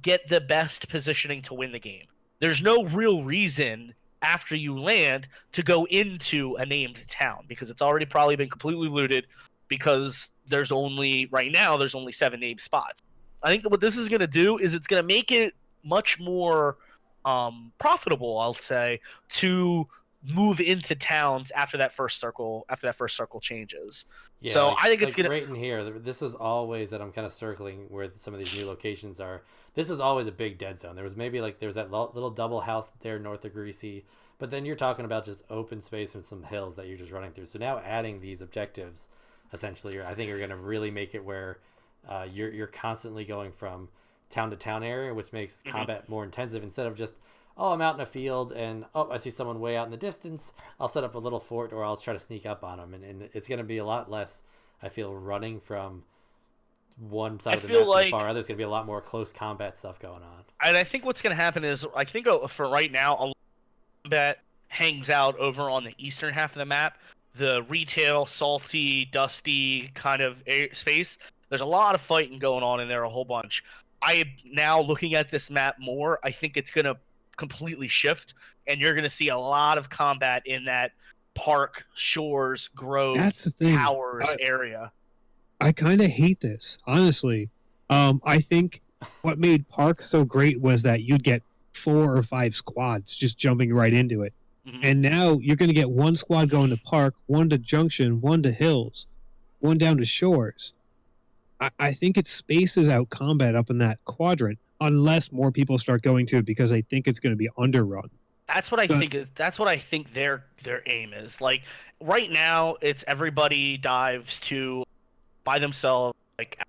get the best positioning to win the game. There's no real reason after you land to go into a named town because it's already probably been completely looted, because there's only 7 named spots. I think that what this is going to do is it's going to make it much more profitable, I'll say, to move into towns after that first circle changes. Yeah, so like, I think it's gonna right in here. This is always that I'm kind of circling where some of these new locations are. This is always a big dead zone. There was that little double house there north of Greasy, but then you're talking about just open space and some hills that you're just running through. So now adding these objectives, essentially, I think are going to really make it where you're constantly going from town to town area, which makes combat more intensive instead of just, oh, I'm out in a field and, oh, I see someone way out in the distance. I'll set up a little fort or I'll try to sneak up on them. And it's going to be a lot less, I feel, running from one side of the map to the far other. There's going to be a lot more close combat stuff going on. And I think what's going to happen is, I think for right now, a lot of combat hangs out over on the eastern half of the map. The retail, salty, dusty kind of space. There's a lot of fighting going on in there, a whole bunch. Now looking at this map more, I think it's going to completely shift, and you're going to see a lot of combat in that park, shores, grove, towers area. I kind of hate this, honestly. I think what made Park so great was that you'd get 4 or 5 squads just jumping right into it. Mm-hmm. And now you're going to get one squad going to Park, one to Junction, one to Hills, one down to Shores. I think it spaces out combat up in that quadrant, unless more people start going to it because they think it's going to be underrun. That's what I think. That's what I think their aim is. Like right now, it's everybody dives to by themselves. Like,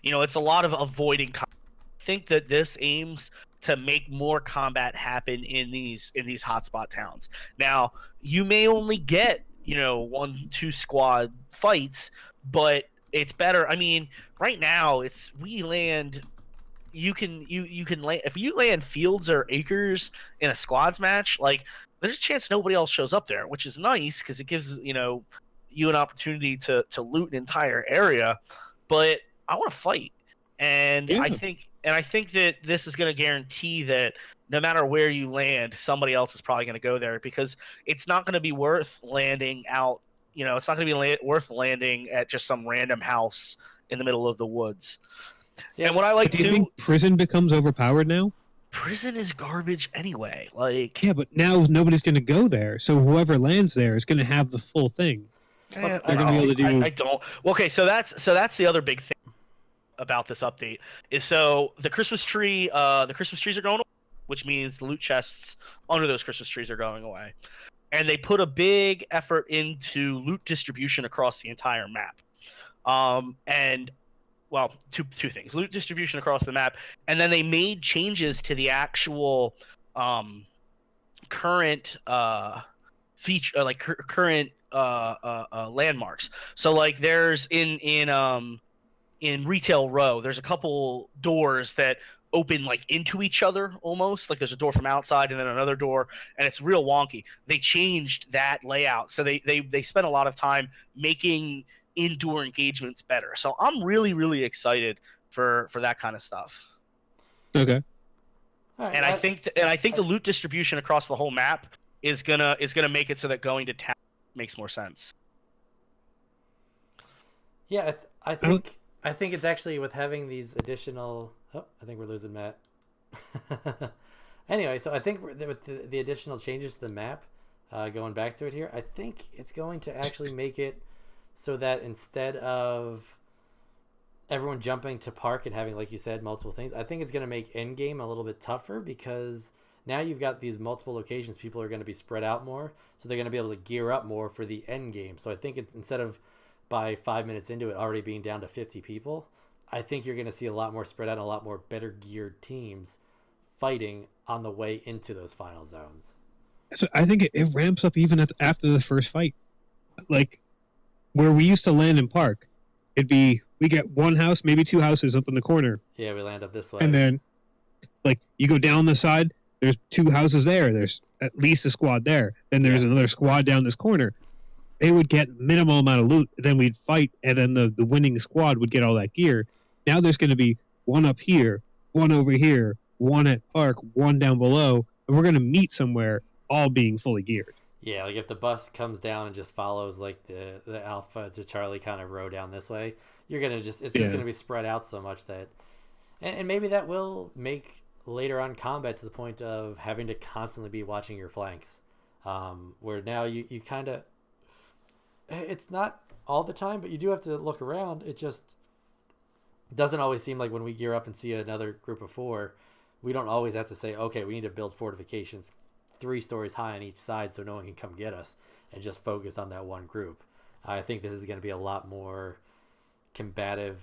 you know, it's a lot of avoiding combat. I think that this aims to make more combat happen in these hotspot towns. Now, you may only get 1-2 squad fights, but it's better. I mean, right now you can land, if you land fields or acres in a squads match, like there's a chance nobody else shows up there, which is nice because it gives you an opportunity to loot an entire area. But I want to fight, and I think that this is going to guarantee that no matter where you land, somebody else is probably going to go there, because it's not going to be worth landing out. It's not going to be worth landing at just some random house in the middle of the woods. Yeah, and what I like do you think prison becomes overpowered now? Prison is garbage anyway. Like, yeah, but now nobody's going to go there, so whoever lands there is going to have the full thing. They're going to be able to do. I don't. Okay, so that's the other big thing about this update is, so the Christmas trees are going away, which means the loot chests under those Christmas trees are going away, and they put a big effort into loot distribution across the entire map. And well, two things: loot distribution across the map, and then they made changes to the actual current feature, like current landmarks. So like there's in Retail Row, there's a couple doors that open like into each other almost. Like there's a door from outside and then another door, and it's real wonky. They changed that layout, so they spent a lot of time making indoor engagements better. So I'm really, really excited for that kind of stuff. Okay. Right, and I think the loot distribution across the whole map is gonna make it so that going to town makes more sense. Yeah, I think it's actually with having these additional. Oh, I think we're losing Matt. Anyway, so I think with the additional changes to the map, going back to it here, I think it's going to actually make it so that instead of everyone jumping to park and having, like you said, multiple things, I think it's going to make endgame a little bit tougher because now you've got these multiple locations. People are going to be spread out more, so they're going to be able to gear up more for the end game. So I think it's, instead of by 5 minutes into it already being down to 50 people, I think you're going to see a lot more spread out and a lot more better geared teams fighting on the way into those final zones. So I think it ramps up even after the first fight. Like, where we used to land and park, it'd be, we get one house, maybe two houses up in the corner. Yeah, we land up this way. And then, like, you go down the side, there's two houses there. There's at least a squad there. Then there's another squad down this corner. They would get minimal amount of loot. Then we'd fight, and then the winning squad would get all that gear. Now there's going to be one up here, one over here, one at park, one down below, and we're going to meet somewhere, all being fully geared. Yeah, like if the bus comes down and just follows like the Alpha to Charlie kind of row down this way, you're gonna just just gonna be spread out so much that, and maybe that will make later on combat to the point of having to constantly be watching your flanks, where now you kind of, it's not all the time, but you do have to look around. It just doesn't always seem like when we gear up and see another group of four, we don't always have to say, okay, we need to build fortifications 3 stories high on each side so no one can come get us, and just focus on that one group. I think this is going to be a lot more combative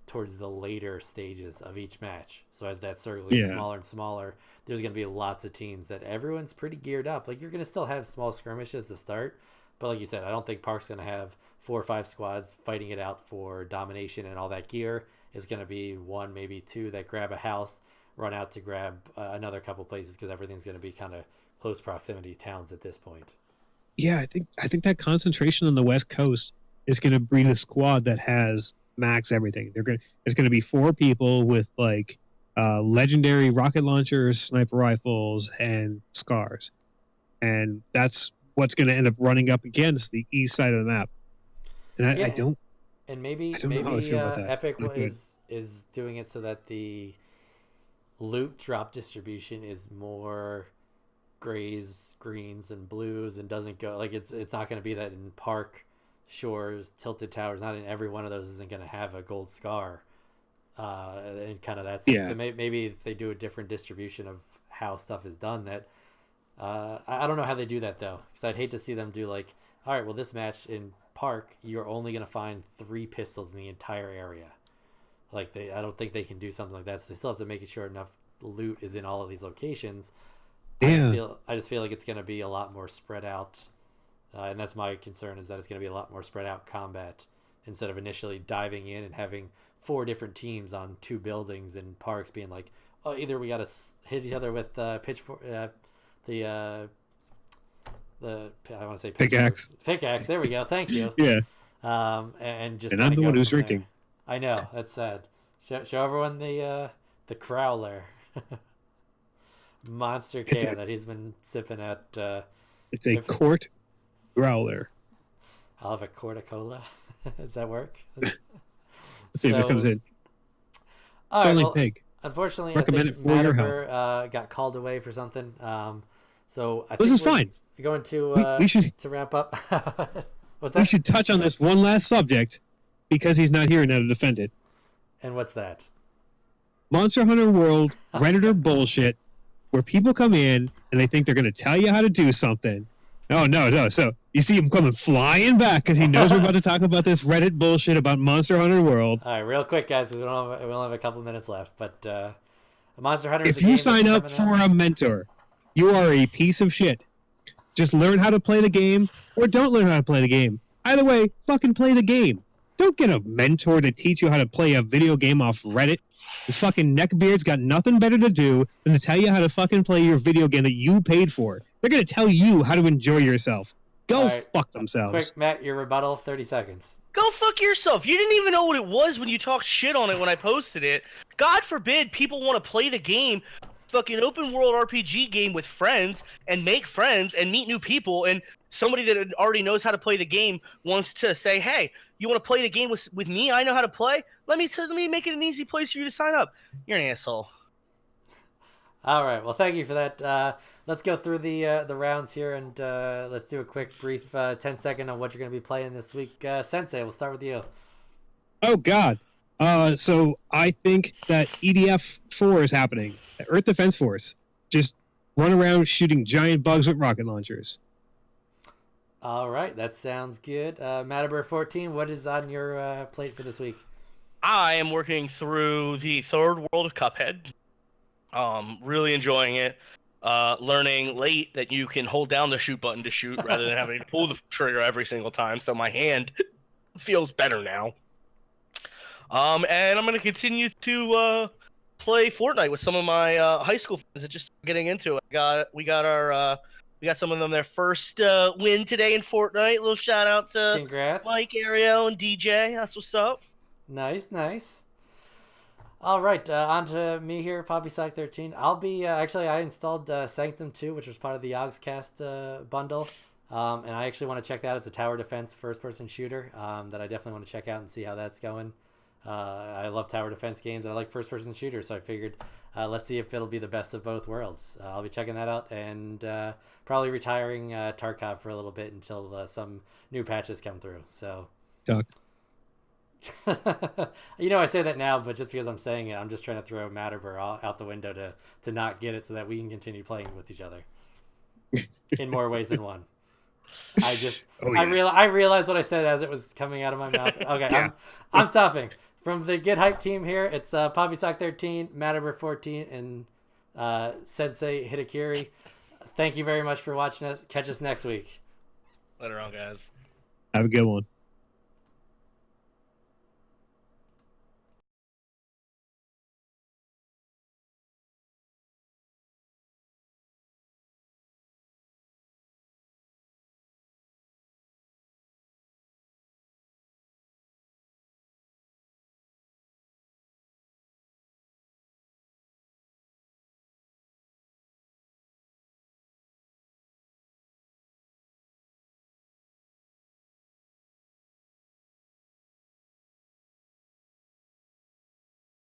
towards the later stages of each match. So as that circle gets smaller and smaller, there's going to be lots of teams that everyone's pretty geared up. Like, you're going to still have small skirmishes to start, but like you said, I don't think Park's going to have 4 or 5 squads fighting it out for domination and all that gear. It's going to be 1, maybe 2 that grab a house, run out to grab another couple places, because everything's going to be kind of close proximity towns at this point. Yeah, I think that concentration on the West Coast is going to breed a squad that has max everything. There's going to be 4 people with like legendary rocket launchers, sniper rifles, and scars, and that's what's going to end up running up against the east side of the map. And I don't. And maybe Epic is doing it so that the loot drop distribution is more grays, greens, and blues, and doesn't go like it's not going to be that in Park, Shores, Tilted Towers. Not in every one of those isn't going to have a gold scar, and kind of that. So maybe if they do a different distribution of how stuff is done, that I don't know how they do that though, because I'd hate to see them do like, all right, well, this match in Park, you're only going to find 3 pistols in the entire area. Like, I don't think they can do something like that. So they still have to make sure enough loot is in all of these locations. Yeah. I just feel like it's going to be a lot more spread out, and that's my concern, is that it's going to be a lot more spread out combat instead of initially diving in and having 4 different teams on 2 buildings and Parks being like, oh, either we got to hit each other with pitchfork, I want to say pickaxe. Pickaxe. There we go. Thank you. Yeah. And just. And I'm the one who's drinking. I know, that's sad. Show everyone the Crowler. Monster can that he's been sipping at. It's a quart growler. I'll have a quart of cola. Does that work? Let's see if it comes in. Sterling Pig. Unfortunately, recommend I think it for your health. Got called away for something. So I this think is fine. We're going to we should to wrap up. What's that? We should touch on this one last subject because he's not here now to defend it. And what's that? Monster Hunter World Redditor bullshit, where people come in and they think they're going to tell you how to do something. No. So you see him coming flying back because he knows we're about to talk about this Reddit bullshit about Monster Hunter World. All right, real quick, guys, we only have a couple minutes left. But Monster Hunter. If you sign up for a mentor, you are a piece of shit. Just learn how to play the game, or don't learn how to play the game. Either way, fucking play the game. Don't get a mentor to teach you how to play a video game off Reddit. The fucking neckbeards got nothing better to do than to tell you how to fucking play your video game that you paid for. They're going to tell you how to enjoy yourself. Go fuck themselves. Quick, Matt, your rebuttal, 30 seconds. Go fuck yourself. You didn't even know what it was when you talked shit on it when I posted it. God forbid people want to play the game, fucking open world RPG game with friends and make friends and meet new people, and somebody that already knows how to play the game wants to say, hey, you want to play the game with me? I know how to play. Let me make it an easy place for you to sign up. You're an asshole. All right. Well, thank you for that. Let's go through the rounds here, and let's do a quick, brief 10-second on what you're going to be playing this week. Sensei, we'll start with you. Oh God. So I think that EDF 4 is happening. Earth Defense Force. Just run around shooting giant bugs with rocket launchers. All right, that sounds good. Mataber 14, what is on your plate for this week? I am working through the third world of Cuphead. Really enjoying it. Learning late that you can hold down the shoot button to shoot rather than having to pull the trigger every single time. So my hand feels better now. And I'm gonna continue to play Fortnite with some of my high school friends that just getting into it. We got some of them their first win today in Fortnite. Little shout out to Congrats. Mike, Ariel, and DJ. That's what's up. Nice. All right, on to me here, PoppySock13. I'll be actually I installed Sanctum 2, which was part of the Yogscast bundle, and I actually want to check that out. It's a tower defense first-person shooter that I definitely want to check out and see how that's going. I love tower defense games and I like first-person shooters, so I figured let's see if it'll be the best of both worlds. I'll be checking that out and probably retiring Tarkov for a little bit until some new patches come through. So. Duck. I say that now, but just because I'm saying it, I'm just trying to throw Mataber out the window to not get it so that we can continue playing with each other in more ways than one. I realized what I said as it was coming out of my mouth. Okay, yeah. I'm stopping. From the Get Hype team here, it's PoppySock13, Mataber 14, and Sensei Hitakiri. Thank you very much for watching us. Catch us next week. Later on, guys. Have a good one.